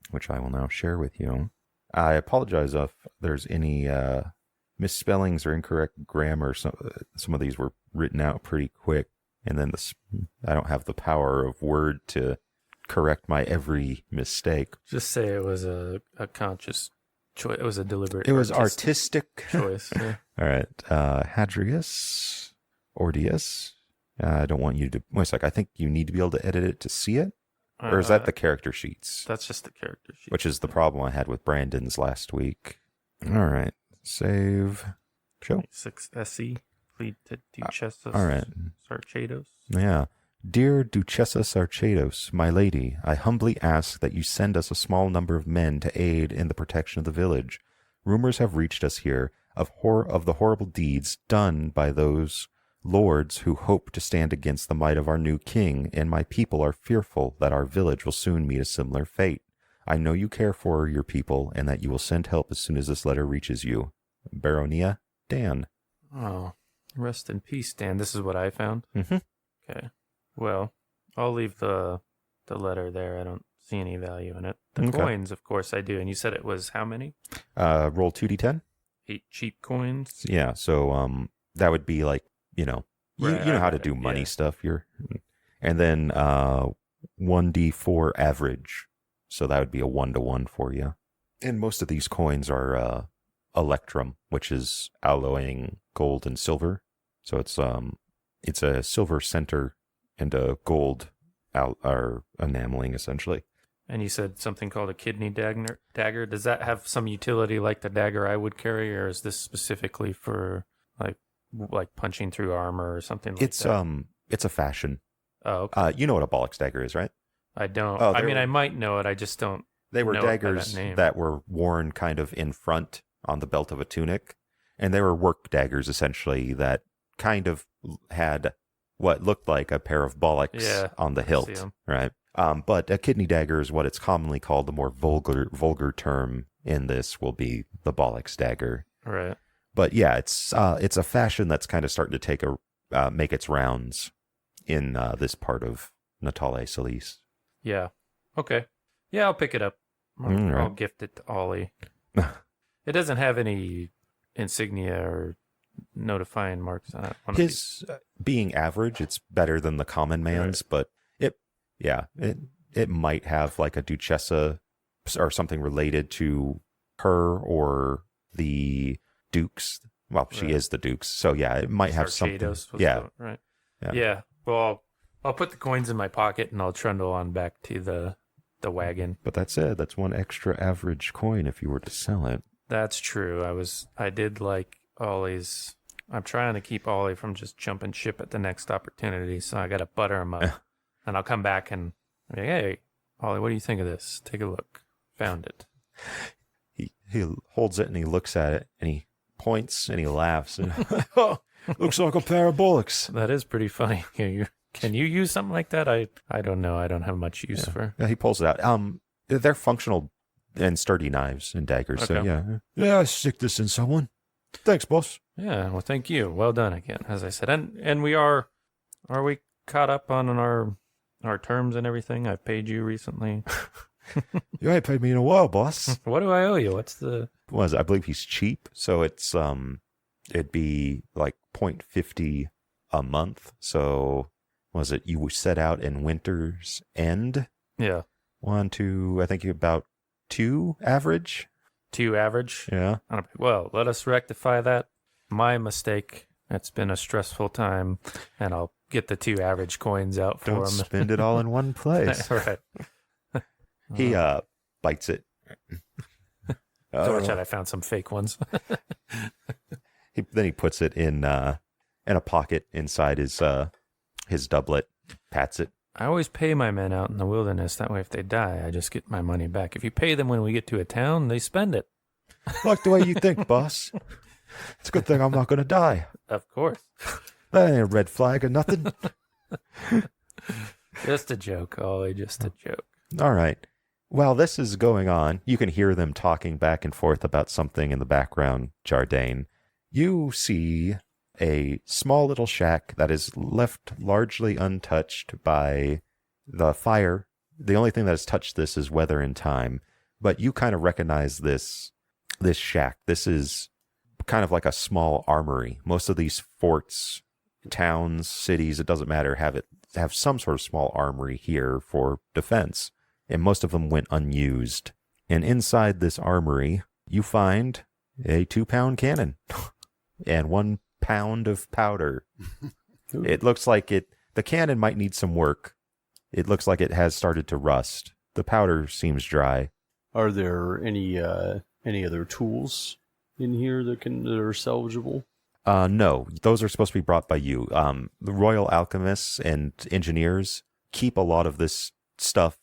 which I will now share with you. I apologize if there's any misspellings or incorrect grammar. Some of these were written out pretty quick, and then I don't have the power of word to correct my every mistake. Just say it was a conscious choice. It was a deliberate. It was artistic choice. Yeah. All right, Hadrius, Ordius. I don't want you to. Wait a sec. I think you need to be able to edit it to see it. Or is that the character sheets? That's just the character sheet. Which is the problem I had with Brandon's last week. All right. Save. Show. 6 SE. Plead to Duchessa all right. Sarchados. Yeah. Dear Duchessa Sarchados, my lady, I humbly ask that you send us a small number of men to aid in the protection of the village. Rumors have reached us here of the horrible deeds done by those lords who hope to stand against the might of our new king, and my people are fearful that our village will soon meet a similar fate. I know you care for your people, and that you will send help as soon as this letter reaches you. Baronia, Dan. Oh, rest in peace, Dan. This is what I found? Mm-hmm. Okay. Well, I'll leave the letter there. I don't see any value in it. The coins, of course, I do. And you said it was how many? Roll 2d10. 8 cheap coins? Yeah, so that would be like, you know how to do money stuff. And then 1d4 average. So that would be a 1-to-1 for you. And most of these coins are electrum, which is alloying gold and silver. So it's a silver center and a gold or enameling, essentially. And you said something called a kidney dagger. Does that have some utility like the dagger I would carry, or is this specifically for like punching through armor or something like that? It's a fashion. Oh, okay. You know what a bollocks dagger is, right? I don't. Oh, I mean, I might know it. I just don't. They were know it by daggers that name. that were worn kind of in front on the belt of a tunic. And they were work daggers, essentially, that kind of had what looked like a pair of bollocks on the hilt, right? But a kidney dagger is what it's commonly called. The more vulgar term in this will be the bollocks dagger. Right. But yeah, it's a fashion that's kind of starting to make its rounds in this part of Natale Solis. Yeah. Okay. Yeah, I'll pick it up. I'll gift it to Ollie. It doesn't have any insignia or notifying marks on it. His being average, it's better than the common man's, but it might have like a Duchessa or something related to her or the Dukes. Well, she is the Dukes, so yeah, it might have something. Right. Yeah. Well, I'll put the coins in my pocket and I'll trundle on back to the wagon. But that's it. That's one extra average coin if you were to sell it. That's true. I did like Ollie's. I'm trying to keep Ollie from just jumping ship at the next opportunity, so I got to butter him up. And I'll come back and be like, hey, Ollie, what do you think of this? Take a look. Found it. He holds it and he looks at it and he points and he laughs. And, oh, looks like a pair of bullocks. That is pretty funny. Can you use something like that? I don't know. I don't have much use for. Yeah, he pulls it out. They're functional and sturdy knives and daggers. Okay. So yeah, stick this in someone. Thanks, boss. Yeah, well, thank you. Well done again, as I said. And we are we caught up on our our terms and everything? I've paid you recently. You ain't paid me in a while, boss. What do I owe you? What's the... I believe he's cheap, so it's it'd be like 0.50 a month. So was it you set out in winter's end? Yeah. 1, 2, I think about 2 average. 2 average? Yeah. Well, let us rectify that. My mistake. It's been a stressful time, and I'll get the 2 average coins out for Don't him. spend it all in one place. Right. He bites it. So watch out, I found some fake ones. Then he puts it in a pocket inside his doublet, pats it. I always pay my men out in the wilderness. That way, if they die, I just get my money back. If you pay them when we get to a town, they spend it. Like the way you think, boss. It's a good thing I'm not going to die. Of course. That ain't a red flag or nothing. Just a joke, Ollie, just a joke. All right. While this is going on, you can hear them talking back and forth about something in the background, Jardine. You see a small little shack that is left largely untouched by the fire. The only thing that has touched this is weather and time. But you kind of recognize this shack. This is kind of like a small armory. Most of these forts, towns, cities, it doesn't matter, have some sort of small armory here for defense. And most of them went unused. And inside this armory, you find a 2-pound cannon and 1 pound of powder. It looks like the cannon might need some work. It looks like it has started to rust. The powder seems dry. Are there any other tools in here that are salvageable? No, those are supposed to be brought by you. The royal alchemists and engineers keep a lot of this stuff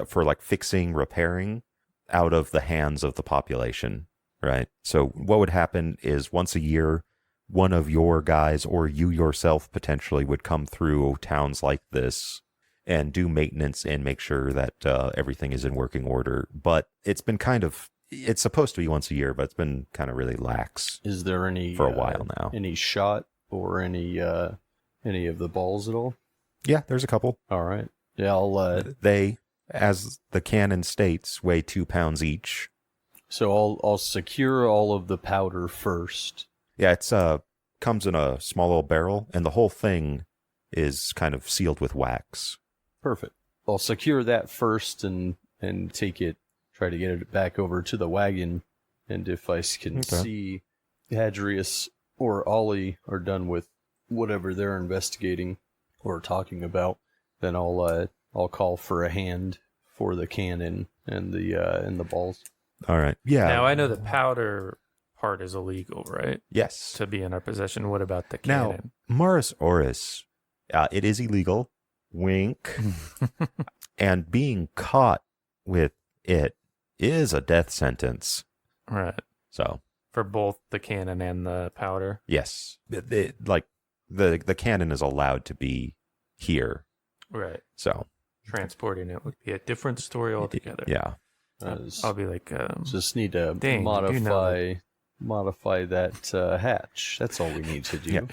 for like fixing, repairing out of the hands of the population, right? So what would happen is once a year, one of your guys or you yourself potentially would come through towns like this and do maintenance and make sure that everything is in working order. But it's supposed to be once a year, but it's been kind of really lax. Is there any for a while now? Any shot or any of the balls at all? Yeah, there's a couple. All right. Yeah, I'll. They, as the canon states, weigh 2 pounds each. So I'll secure all of the powder first. Yeah, it's comes in a small little barrel, and the whole thing is kind of sealed with wax. Perfect. I'll secure that first and try to get it back over to the wagon. And if I can see Hadrius or Ollie are done with whatever they're investigating or talking about, then I'll call for a hand for the cannon and the balls. All right. Yeah. Now, I know the powder part is illegal, right? Yes. To be in our possession. What about the Now, cannon? Maris Oris, it is illegal. Wink. And being caught with it is a death sentence. Right. So. For both the cannon and the powder? Yes. The cannon is allowed to be here. Right. So. Transporting it would be a different story altogether. Yeah. I'll be like, just need to modify that hatch. That's all we need to do. Yeah.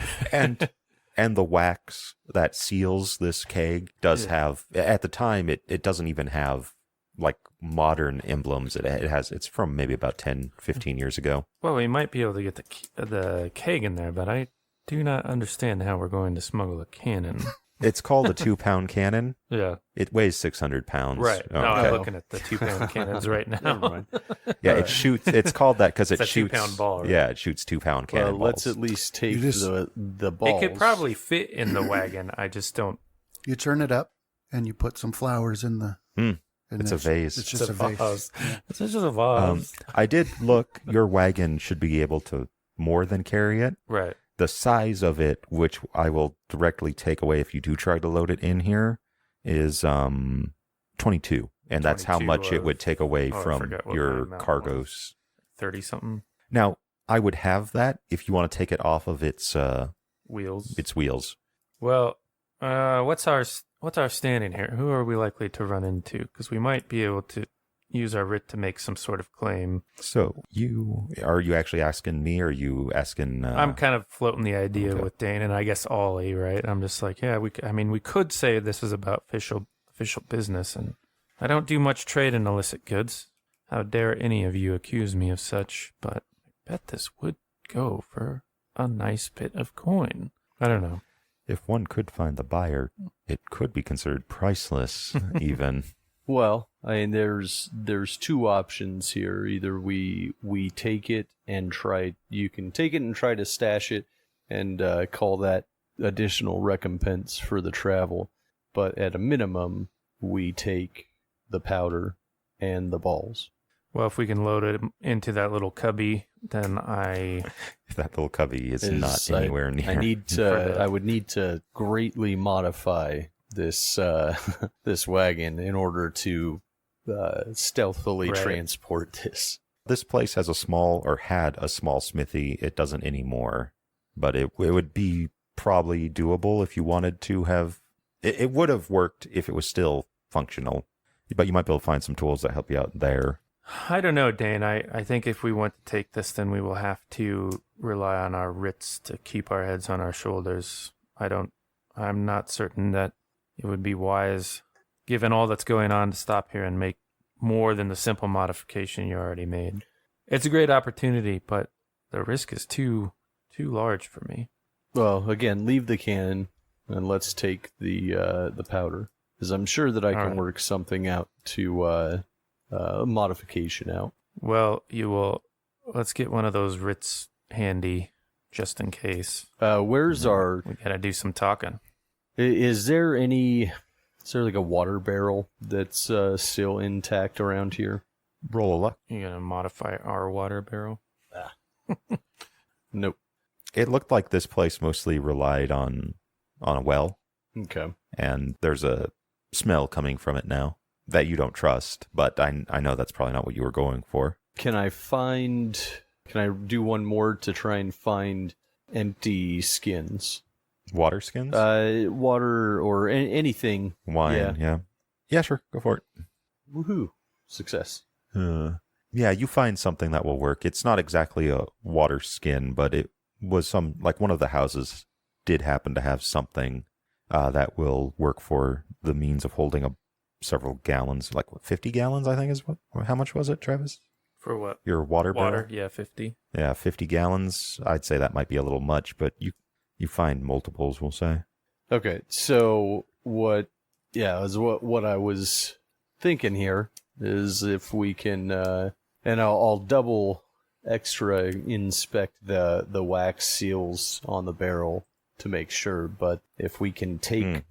And the wax that seals this keg does have, at the time, it doesn't even have like modern emblems. It's from maybe about 10, 15 years ago. Well, we might be able to get the keg in there, but I do not understand how we're going to smuggle a cannon. It's called a 2-pound cannon. Yeah. It weighs 600 pounds. Right. Oh, No, okay. I'm looking at the 2-pound cannons right now. Yeah, it shoots. It's called that because it It's a shoots. 2-pound ball, right? Yeah, it shoots 2-pound cannonballs. Well, let's at least take the balls. It could probably fit in the wagon. I just don't. You turn it up and you put some flowers in the. It's a vase. It's just a vase. It's just a vase. I did look. Your wagon should be able to more than carry it. Right. The size of it, which I will directly take away if you do try to load it in here, is 22. And that's how 22 much it would take away I from forgot what your my amount cargoes. 30-something Now, I would have that if you want to take it off of its wheels. Well, what's our standing here? Who are we likely to run into? Because we might be able to use our writ to make some sort of claim. So are you actually asking me, or are you asking? I'm kind of floating the idea okay. with Dane, and I guess Ollie, right? I'm just like, yeah, we could say this is about official business, and I don't do much trade in illicit goods. How dare any of you accuse me of such? But I bet this would go for a nice bit of coin. I don't know. If one could find the buyer, it could be considered priceless, even. Well, I mean, there's two options here. Either we take it and you can take it and try to stash it and call that additional recompense for the travel. But at a minimum, we take the powder and the balls. Well, if we can load it into that little cubby, then If that little cubby is not anywhere near. I would need to greatly modify this this wagon in order to stealthily transport this. This place had a small smithy. It doesn't anymore, but it would be probably doable if you wanted to have. It would have worked if it was still functional, but you might be able to find some tools that help you out there. I don't know, Dane. I think if we want to take this, then we will have to rely on our writs to keep our heads on our shoulders. I'm not certain that it would be wise, given all that's going on, to stop here and make more than the simple modification you already made. It's a great opportunity, but the risk is too large for me. Well, again, leave the cannon and let's take the powder, because I'm sure that I can work something out to modification out. Well, let's get one of those writs handy, just in case. Where's our... We gotta do some talking. Is there like a water barrel that's still intact around here? Roll a luck. You gonna modify our water barrel? Nope. It looked like this place mostly relied on a well. Okay. And there's a smell coming from it now that you don't trust, but I know that's probably not what you were going for. Can I do one more to try and find empty skins? Water skins? Water or anything. Wine, yeah. Yeah, sure, go for it. Woohoo. Success. Yeah, you find something that will work. It's not exactly a water skin, but it was one of the houses did happen to have something that will work for the means of holding several gallons, 50 gallons, I think is how much was it, Travis? For what? Your water barrel? Yeah, 50. Yeah, 50 gallons. I'd say that might be a little much, but you find multiples, we'll say. Okay, so what I was thinking here is if we can, and I'll double extra inspect the wax seals on the barrel to make sure, but if we can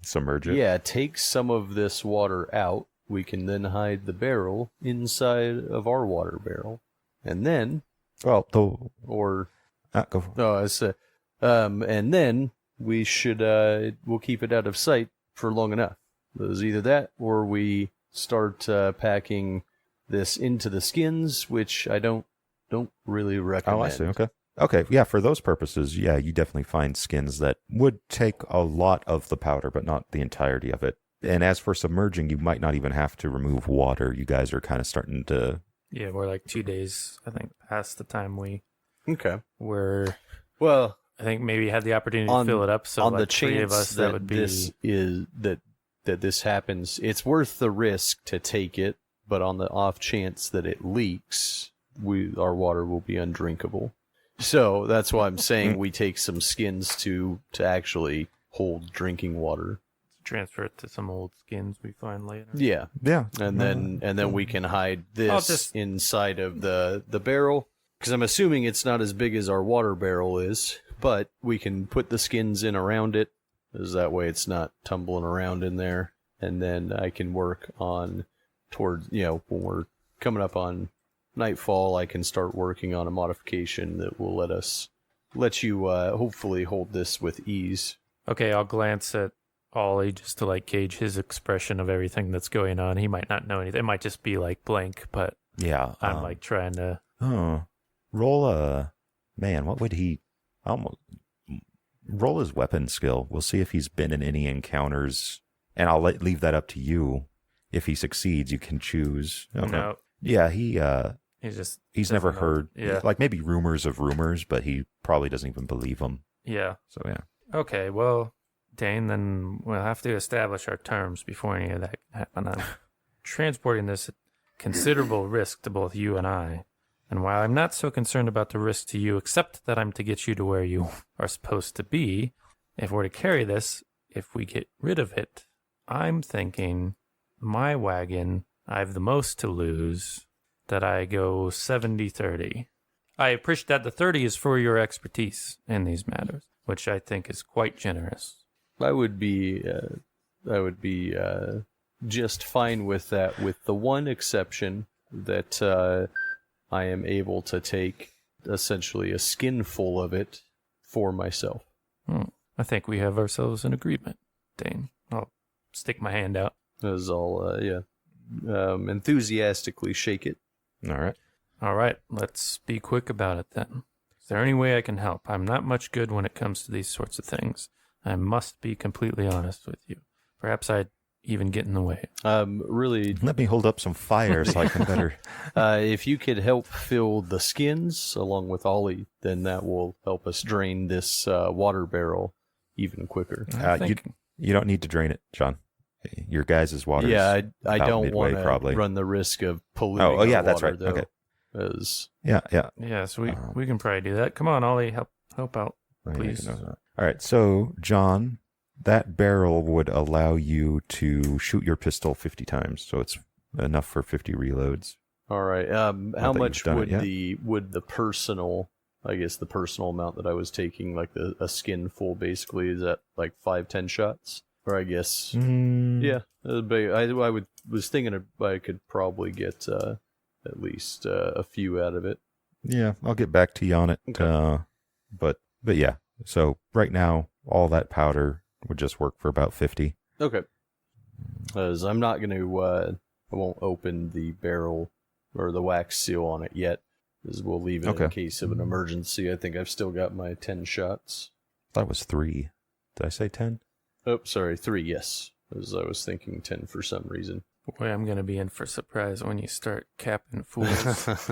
submerge it. Yeah, take some of this water out, we can then hide the barrel inside of our water barrel. And then go for it. And then we should we'll keep it out of sight for long enough. It was either that or we start packing this into the skins, which I don't really recommend. Oh, I see. Okay, yeah, for those purposes, yeah, you definitely find skins that would take a lot of the powder, but not the entirety of it. And as for submerging, you might not even have to remove water. You guys are kind of starting to... Yeah, we're 2 days, I think, past the time we Well, I think maybe had the opportunity to fill it up, so on the three of us, that would be... that this happens, it's worth the risk to take it, but on the off chance that it leaks, our water will be undrinkable. So that's why I'm saying we take some skins to actually hold drinking water. Transfer it to some old skins we find later. Yeah. And then we can hide this inside of the barrel, because I'm assuming it's not as big as our water barrel is, but we can put the skins in around it, because that way it's not tumbling around in there. And then I can work on when we're coming up on nightfall, I can start working on a modification that will let you hopefully hold this with ease. Okay, I'll glance at Ollie just to gauge his expression of everything that's going on. He might not know anything. It might just be blank, but yeah, I'm trying to... roll what would he... roll his weapon skill. We'll see if he's been in any encounters, and I'll leave that up to you. If he succeeds, you can choose. Okay. No, Yeah, he's never doesn't know. heard, Yeah. like maybe rumors of rumors, but he probably doesn't even believe them. Yeah. So yeah. Okay, well, Dane, then we'll have to establish our terms before any of that can happen. I'm transporting this at considerable risk to both you and I. And while I'm not so concerned about the risk to you, except that I'm to get you to where you are supposed to be, if we're to carry this, if we get rid of it, I'm thinking my wagon, I have the most to lose, that I go 70-30. I appreciate that the 30 is for your expertise in these matters, which I think is quite generous. I would be just fine with that, with the one exception that I am able to take essentially a skinful of it for myself. I think we have ourselves an agreement, Dane. I'll stick my hand out. As I'll enthusiastically shake it. All right. Let's be quick about it then. Is there any way I can help? I'm not much good when it comes to these sorts of things. I must be completely honest with you. Perhaps I'd even get in the way. Really, Let me hold up some fire so I can better. if you could help fill the skins along with Ollie, then that will help us drain this water barrel even quicker. You don't need to drain it, John. Your guys' water. Yeah, I about don't midway, want to probably. run the risk of polluting. Oh, yeah, our that's water, right. though, Okay. as- Yeah, so we can probably do that. Come on, Ollie, help out, Let me make a please. note of that. All right. So, John, that barrel would allow you to shoot your pistol 50 times. So it's enough for 50 reloads. All right. How that much you've done would it the personal? I guess the personal amount that I was taking, like a skin full, basically, is that like 5-10 shots? Or I guess, yeah. Was thinking I could probably get at least a few out of it. Yeah, I'll get back to you on it. Okay. But yeah. So right now, all that powder would just work for about 50. Okay. As I'm not going to, I won't open the barrel or the wax seal on it yet, as we'll leave it in case of an emergency. I think I've still got my 10 shots. That was 3. Did I say 10? Oh, sorry, 3, yes. As I was thinking 10 for some reason. Boy, I'm going to be in for surprise when you start capping fools.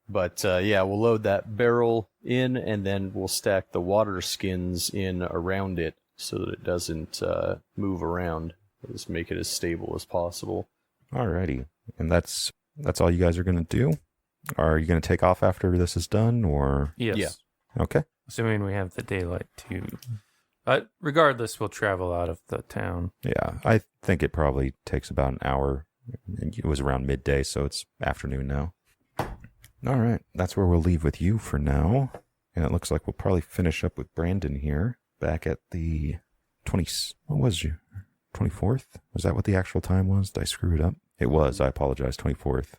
But yeah, we'll load that barrel in, and then we'll stack the water skins in around it so that it doesn't move around. Just make it as stable as possible. Alrighty. And that's all you guys are going to do? Are you going to take off after this is done, or? Yes. Yeah. Okay. Assuming we have the daylight too. But regardless, we'll travel out of the town. Yeah, I think it probably takes about an hour. It was around midday, so it's afternoon now. All right, that's where we'll leave with you for now. And it looks like we'll probably finish up with Brandon here, back at the 20... What was you? 24th? Was that what the actual time was? Did I screw it up? It was, I apologize. 24th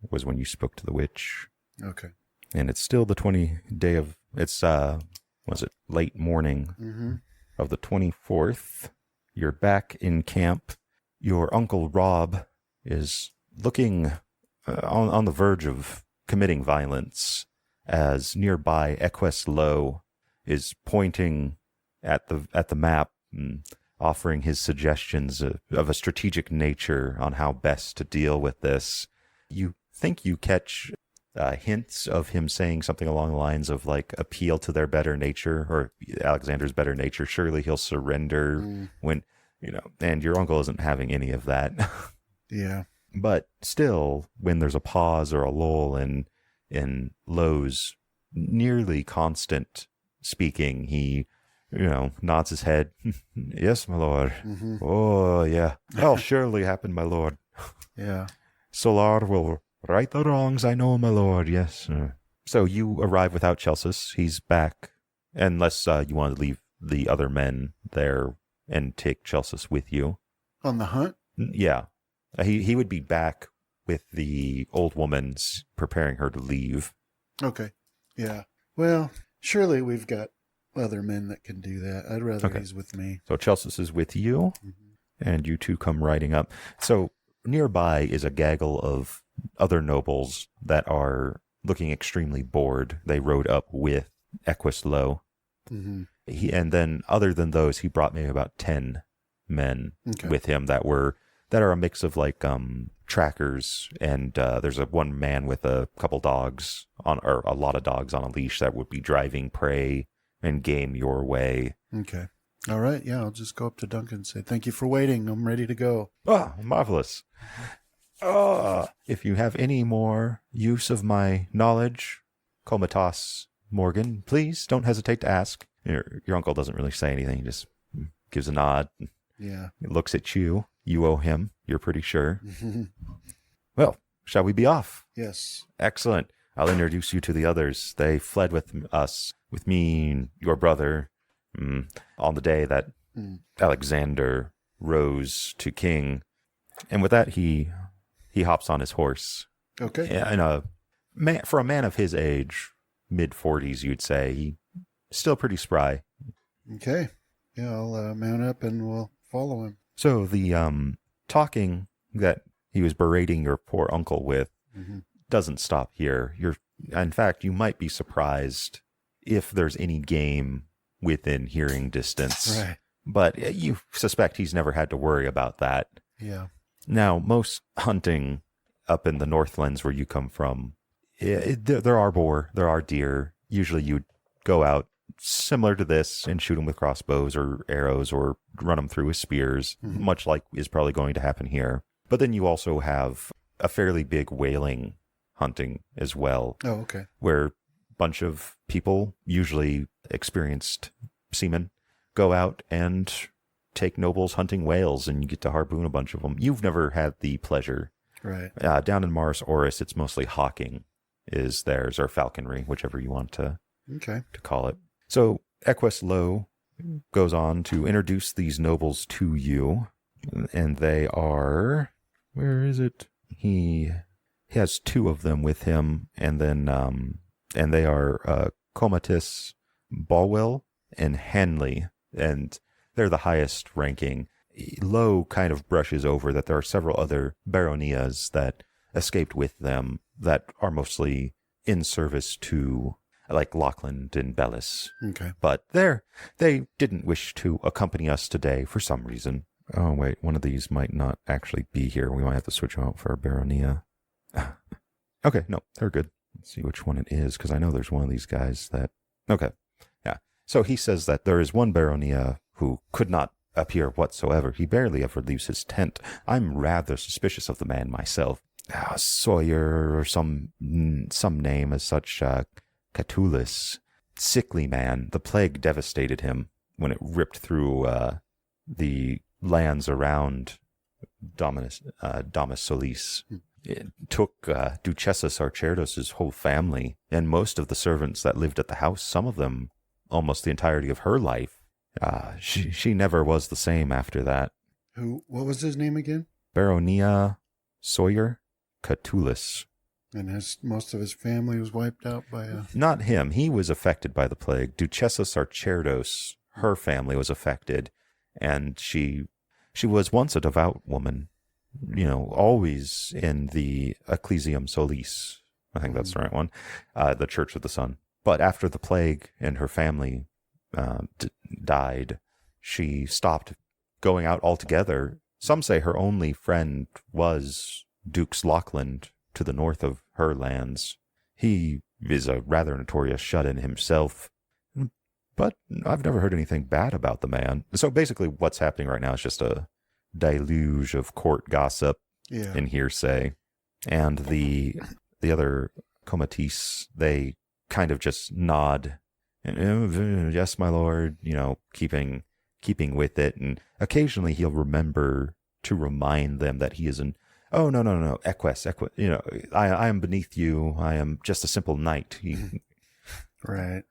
was when you spoke to the witch. Okay. And it's still the day of... It's, was it late morning of the 24th? You're back in camp. Your Uncle Rob is looking on the verge of committing violence as nearby Equus Low is pointing at the map and offering his suggestions of a strategic nature on how best to deal with this. You think you catch hints of him saying something along the lines of like appeal to their better nature, or Alexander's better nature. Surely he'll surrender when, and your uncle isn't having any of that. Yeah. But still, when there's a pause or a lull in Lowe's nearly constant speaking, he, nods his head. Yes, my lord. Mm-hmm. Oh, yeah. That'll surely happen, my lord. Yeah. Solar will right the wrongs, I know, my lord, yes. So you arrive without Chelsis. He's back, unless you want to leave the other men there and take Chelsis with you. On the hunt? Yeah. He would be back with the old woman's preparing her to leave. Okay. Yeah. Well, surely we've got other men that can do that. I'd rather he's with me. So Chelsis is with you, and you two come riding up. So nearby is a gaggle of other nobles that are looking extremely bored. They rode up with Equus Low. Mm-hmm. And then other than those, he brought maybe about 10 men with him that were that are a mix of like trackers, and there's one man with a couple dogs on, or a lot of dogs on a leash that would be driving prey and game your way. Okay. All right. Yeah, I'll just go up to Duncan and say, thank you for waiting. I'm ready to go. Ah, marvelous. If you have any more use of my knowledge, Comatas Morgan, please don't hesitate to ask. Your uncle doesn't really say anything. He just gives a nod. Yeah. He looks at you. You owe him. You're pretty sure. Well, shall we be off? Yes. Excellent. I'll introduce you to the others. They fled with us, with me and your brother, on the day that Alexander rose to king. And with that, he hops on his horse. Okay. And for a man of his age, mid-40s, you'd say, he's still pretty spry. Okay. Yeah, I'll mount up and we'll follow him. So the talking that he was berating your poor uncle with doesn't stop here. In fact, you might be surprised if there's any game within hearing distance. Right. But you suspect he's never had to worry about that. Yeah. Now, most hunting up in the Northlands where you come from, there are boar, there are deer. Usually you'd go out similar to this and shoot them with crossbows or arrows or run them through with spears, much like is probably going to happen here. But then you also have a fairly big whaling hunting as well. Oh, okay. Where a bunch of people, usually experienced seamen, go out and take nobles hunting whales, and you get to harpoon a bunch of them. You've never had the pleasure. Right. Down in Mars Oris, it's mostly hawking is theirs, or falconry, whichever you want to call it. So Equus Lowe goes on to introduce these nobles to you, and they are, where is it? He has two of them with him, and then and they are Comatis, Balwell, and Hanley, and they're the highest ranking. Lowe kind of brushes over that there are several other baronias that escaped with them that are mostly in service to, like, Lochland and Bellis. Okay. But they didn't wish to accompany us today for some reason. Oh, wait, one of these might not actually be here. We might have to switch them out for a baronia. Okay, no, they're good. Let's see which one it is, because I know there's one of these guys that... Okay, yeah. So he says that there is one baronia who could not appear whatsoever. He barely ever leaves his tent. I'm rather suspicious of the man myself. Sawyer, or some name as such, Catullus. Sickly man. The plague devastated him when it ripped through the lands around Domus Solis. It took Duchessa Sarcherdos' whole family and most of the servants that lived at the house, some of them almost the entirety of her life. She never was the same after that. What was his name again? Baronia Sawyer Catullus. And most of his family was wiped out by Not him. He was affected by the plague. Duchessa Sarcherdos, her family was affected, and she was once a devout woman, always in the Ecclesiam Solis. I think that's the right one, the Church of the Sun. But after the plague and her family died, she stopped going out altogether. Some say her only friend was Duke's Lochland to the north of her lands. He is a rather notorious shut-in himself, but I've never heard anything bad about the man. So basically what's happening right now is just a deluge of court gossip and hearsay. And the other Comatis, they kind of just nod and, yes, my lord, keeping with it. And occasionally he'll remember to remind them that he isn't, oh, no, Equus, I am beneath you. I am just a simple knight. Right.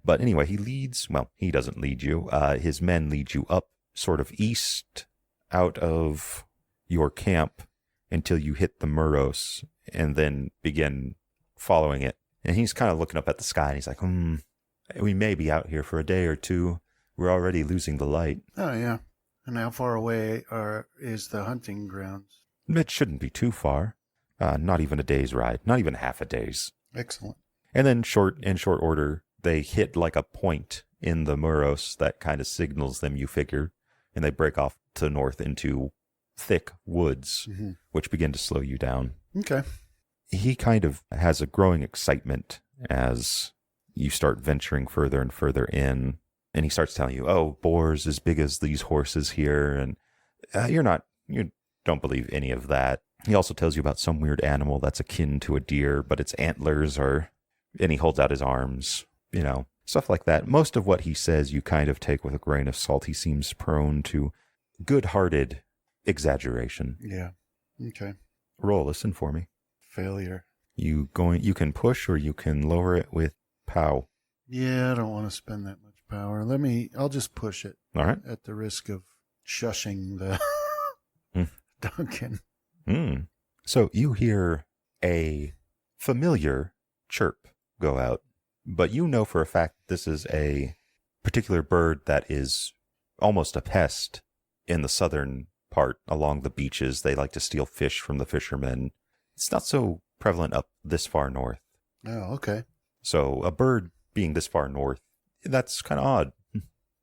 But anyway, he doesn't lead you. His men lead you up sort of east out of your camp until you hit the Muros and then begin following it. And he's kind of looking up at the sky and he's like, we may be out here for a day or two. We're already losing the light. Oh, yeah. And how far away is the hunting grounds? It shouldn't be too far. Not even a day's ride. Not even half a day's. Excellent. And then in short order, they hit like a point in the Muros that kind of signals them, you figure, and they break off to the north into thick woods, Mhm. which begin to slow you down. Okay. He kind of has a growing excitement as you start venturing further and further in. And he starts telling you, oh, boars as big as these horses here. And you don't believe any of that. He also tells you about some weird animal that's akin to a deer, but its antlers are, and he holds out his arms, stuff like that. Most of what he says you kind of take with a grain of salt. He seems prone to good-hearted exaggeration. Yeah. Okay. Roll, listen for me. Failure. You can push or you can lower it with POW. Yeah, I don't want to spend that much power. I'll just push it. All right. At the risk of shushing the Duncan. So you hear a familiar chirp go out, but you know for a fact this is a particular bird that is almost a pest in the southern part along the beaches. They like to steal fish from the fishermen. It's not so prevalent up this far north. Oh, okay. So a bird being this far north, that's kind of odd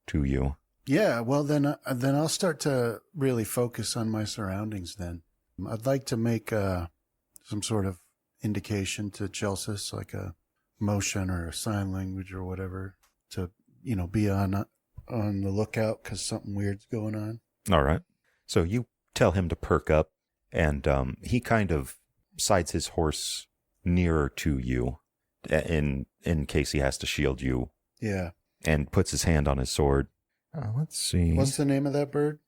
to you. Yeah, well, then I'll start to really focus on my surroundings then. I'd like to make some sort of indication to Chelsea, like a motion or a sign language or whatever, to, be on the lookout because something weird's going on. All right. So you tell him to perk up, and he kind of sides his horse nearer to you in case he has to shield you. Yeah. And puts his hand on his sword. Let's see. What's the name of that bird?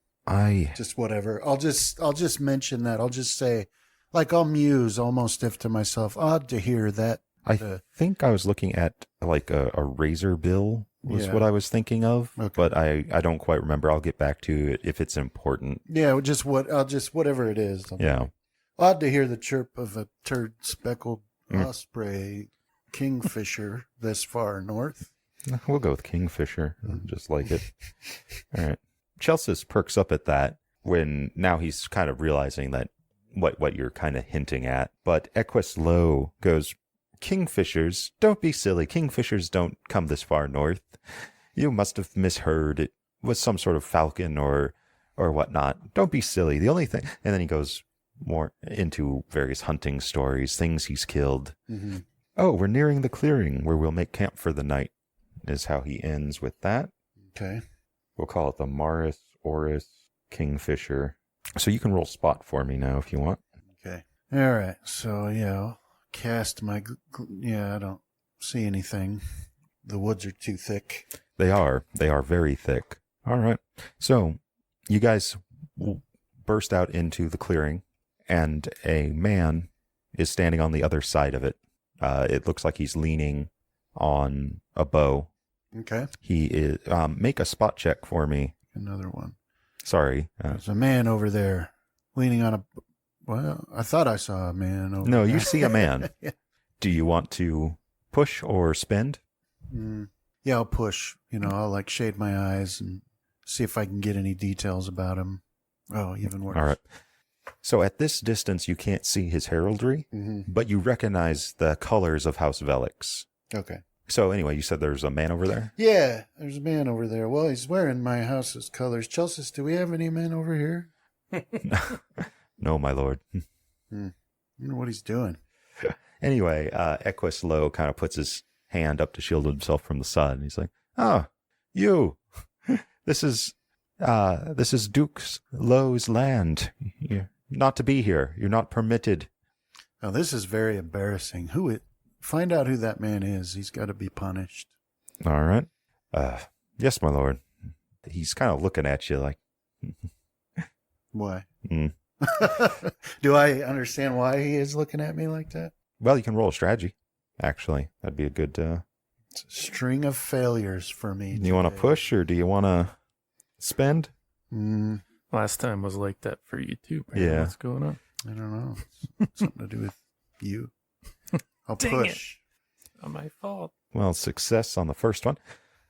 Just whatever. I'll just mention that. I'll just say, I'll muse almost if to myself, odd to hear that. I think I was looking at like a razor bill was Yeah. what I was thinking of, Okay. but I don't quite remember. I'll get back to it if it's important. Yeah, whatever it is. Yeah. Odd to hear the chirp of a turd-speckled osprey kingfisher this far north. We'll go with Kingfisher, just like it. All right. Chelsea perks up at that when now he's kind of realizing that what you're kind of hinting at. But Equus Low goes, Kingfishers, don't be silly. Kingfishers don't come this far north. You must have misheard. It was some sort of falcon or whatnot. Don't be silly. The only thing, and then he goes more into various hunting stories, things he's killed. Mm-hmm. Oh, we're nearing the clearing where we'll make camp for the night, is how he ends with that. Okay. We'll call it the Maris Oris Kingfisher. So you can roll spot for me now if you want. Okay. All right. So, I'll cast my... I don't see anything. The woods are too thick. They are very thick. All right. So you guys burst out into the clearing, and a man is standing on the other side of it. It looks like he's leaning on a bow. Okay. He is. Make a spot check for me. Another one. Sorry. There's a man over there leaning on a... Well, I thought I saw a man over No, there. you see a man. Yeah. Do you want to push or spend? Yeah, I'll push. I'll shade my eyes and see if I can get any details about him. Oh, even worse. All right. So at this distance, you can't see his heraldry, but you recognize the colors of House Velix. Okay. So anyway, you said there's a man over there? Yeah, there's a man over there. Well, he's wearing my house's colors. Chelsea, do we have any men over here? No, my lord. I wonder what he's doing. Anyway, Equus Low kind of puts his hand up to shield himself from the sun. He's like, "Oh, you! This is Duke Low's land. You're not to be here. You're not permitted." Oh, this is very embarrassing. Find out who that man is. He's got to be punished. All right. Yes, my lord. He's kind of looking at you like, Why? Do I understand why he is looking at me like that? well, you can roll a strategy. Actually, that'd be a good. It's a string of failures for me. Do you want to push or do you want to spend? Last time was like that for you too, Brandon. Yeah. What's going on? I don't know. It's something to do with you. I'll Dang push. Not my fault. Well, success on the first one.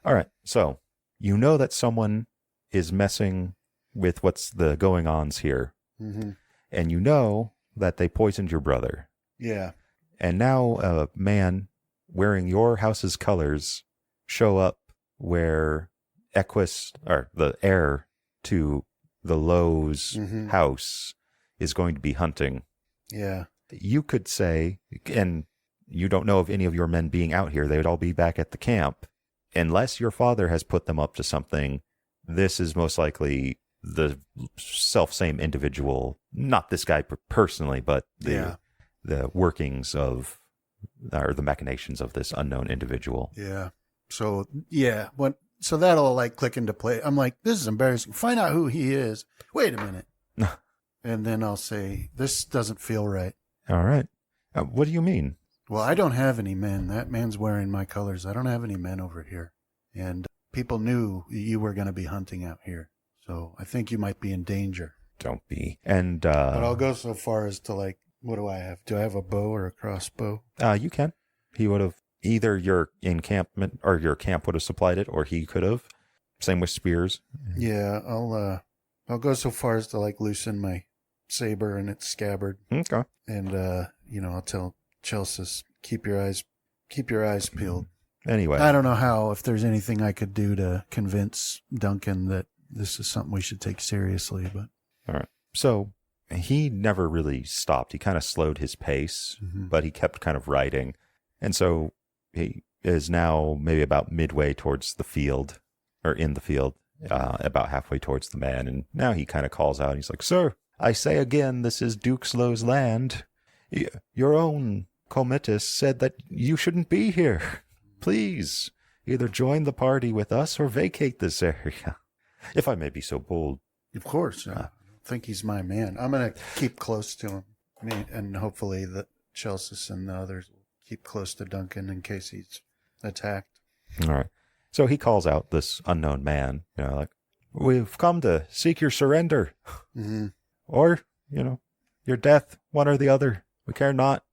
All right. So you know that someone is messing with what's the going ons here. Mm-hmm. And you know that they poisoned your brother. Yeah. And now a man wearing your house's colors show up where Equus, or the heir to the Lowe's Mhm. house is going to be hunting. Yeah. You could say, and you don't know of any of your men being out here, they would all be back at the camp. Unless your father has put them up to something, this is most likely the same individual, not this guy personally, but the workings of, or the machinations of this unknown individual. Yeah. So, yeah. So that'll like click into play. I'm like, this is embarrassing. Find out who he is. Wait a minute. And then I'll say, this doesn't feel right. All right. What do you mean? Well, I don't have any men. That man's wearing my colors. I don't have any men over here. And people knew you were going to be hunting out here. So I think you might be in danger. Don't be. And But I'll go so far as to like, what do I have? Do I have a bow or a crossbow? you can. He would have either your encampment or your camp would have supplied it, or he could have. Same with spears. Yeah, I'll go so far as to like loosen my saber and its scabbard. Okay. And I'll tell Chelsea, keep your eyes peeled. Anyway. I don't know if there's anything I could do to convince Duncan that this is something we should take seriously, but All right. So he never really stopped. He kind of slowed his pace, but he kept kind of riding. And so he is now maybe about midway towards the field, or in the field, about halfway towards the man. And now he kind of calls out. He's like, "Sir, I say again, this is Dukeslow's land. Your own comitus said that you shouldn't be here. Please, either join the party with us or vacate this area, if I may be so bold." of course, I think he's my man. I'm going to keep close to him. And hopefully that Chelsea and the others will keep close to Duncan in case he's attacked. All right. So he calls out this unknown man, like, "We've come to seek your surrender, Mm-hmm. or, your death, one or the other. We care not."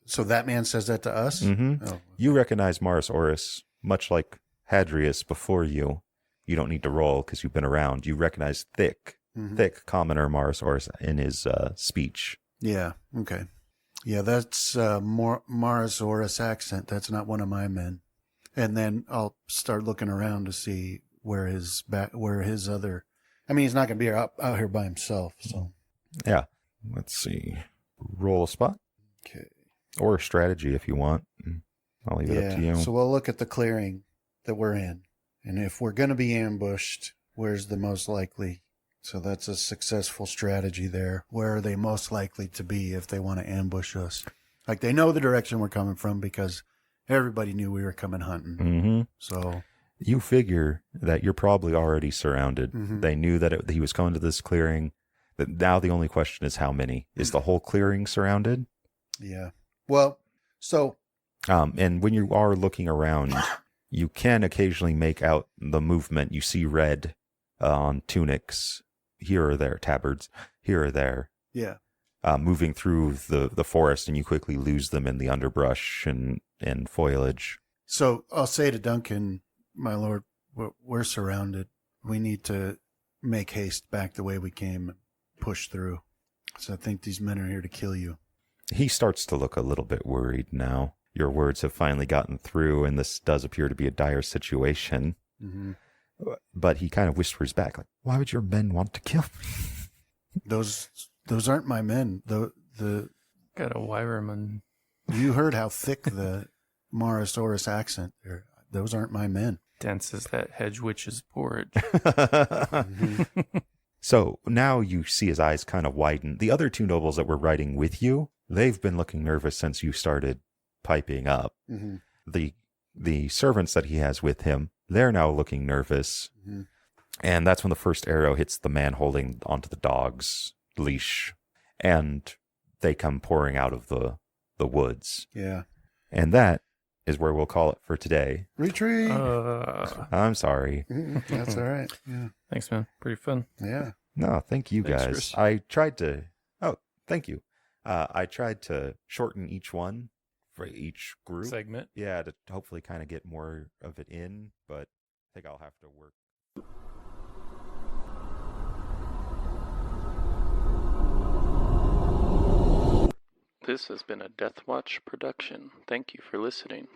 So that man says that to us? Mm-hmm. Oh. You recognize Mars Oris, much like Hadrius before you. You don't need to roll because you've been around. You recognize thick commoner Mars Oris in his speech. Yeah. Okay. Yeah, that's Mars Oris accent. That's not one of my men. And then I'll start looking around to see where his other. I mean, he's not going to be out here by himself. So. Yeah. Let's see. Roll a spot. Okay. Or a strategy if you want. I'll leave it up to you. So we'll look at the clearing that we're in. And if we're going to be ambushed, where's the most likely? So that's a successful strategy there. Where are they most likely to be if they want to ambush us? Like they know the direction we're coming from because everybody knew we were coming hunting. Mm-hmm. So you figure that you're probably already surrounded. Mm-hmm. They knew that he was coming to this clearing. That now the only question is how many. Is the whole clearing surrounded? Yeah. Well, so. And when you are looking around, you can occasionally make out the movement. You see red on tunics here or there, tabards here or there. Yeah. Moving through the forest, and you quickly lose them in the underbrush and foliage. So I'll say to Duncan, my lord, we're surrounded. We need to make haste back the way we came and push through. So I think these men are here to kill you. He starts to look a little bit worried now. Your words have finally gotten through, and this does appear to be a dire situation. Mm-hmm. But he kind of whispers back, like, "Why would your men want to kill me?" Those aren't my men. The Got a Wyverman. You heard how thick the Morosaurus accent there. Those aren't my men. Dense as that hedge witch's porridge. Mm-hmm. So now you see his eyes kind of widen. The other two nobles that were riding with you, they've been looking nervous since you started piping up. Mm-hmm. The servants that he has with him, they're now looking nervous. Mm-hmm. And that's when the first arrow hits the man holding onto the dog's leash. And they come pouring out of the woods. Yeah. And that is where we'll call it for today. Retreat. I'm sorry. That's all right. Yeah. Thanks, man. Pretty fun. Yeah. No, thank you Thanks, guys. Chris. I tried to. Oh, thank you. I tried to shorten each one for each group. Segment. Yeah, to hopefully kind of get more of it in, but I think I'll have to work. This has been a Deathwatch production. Thank you for listening.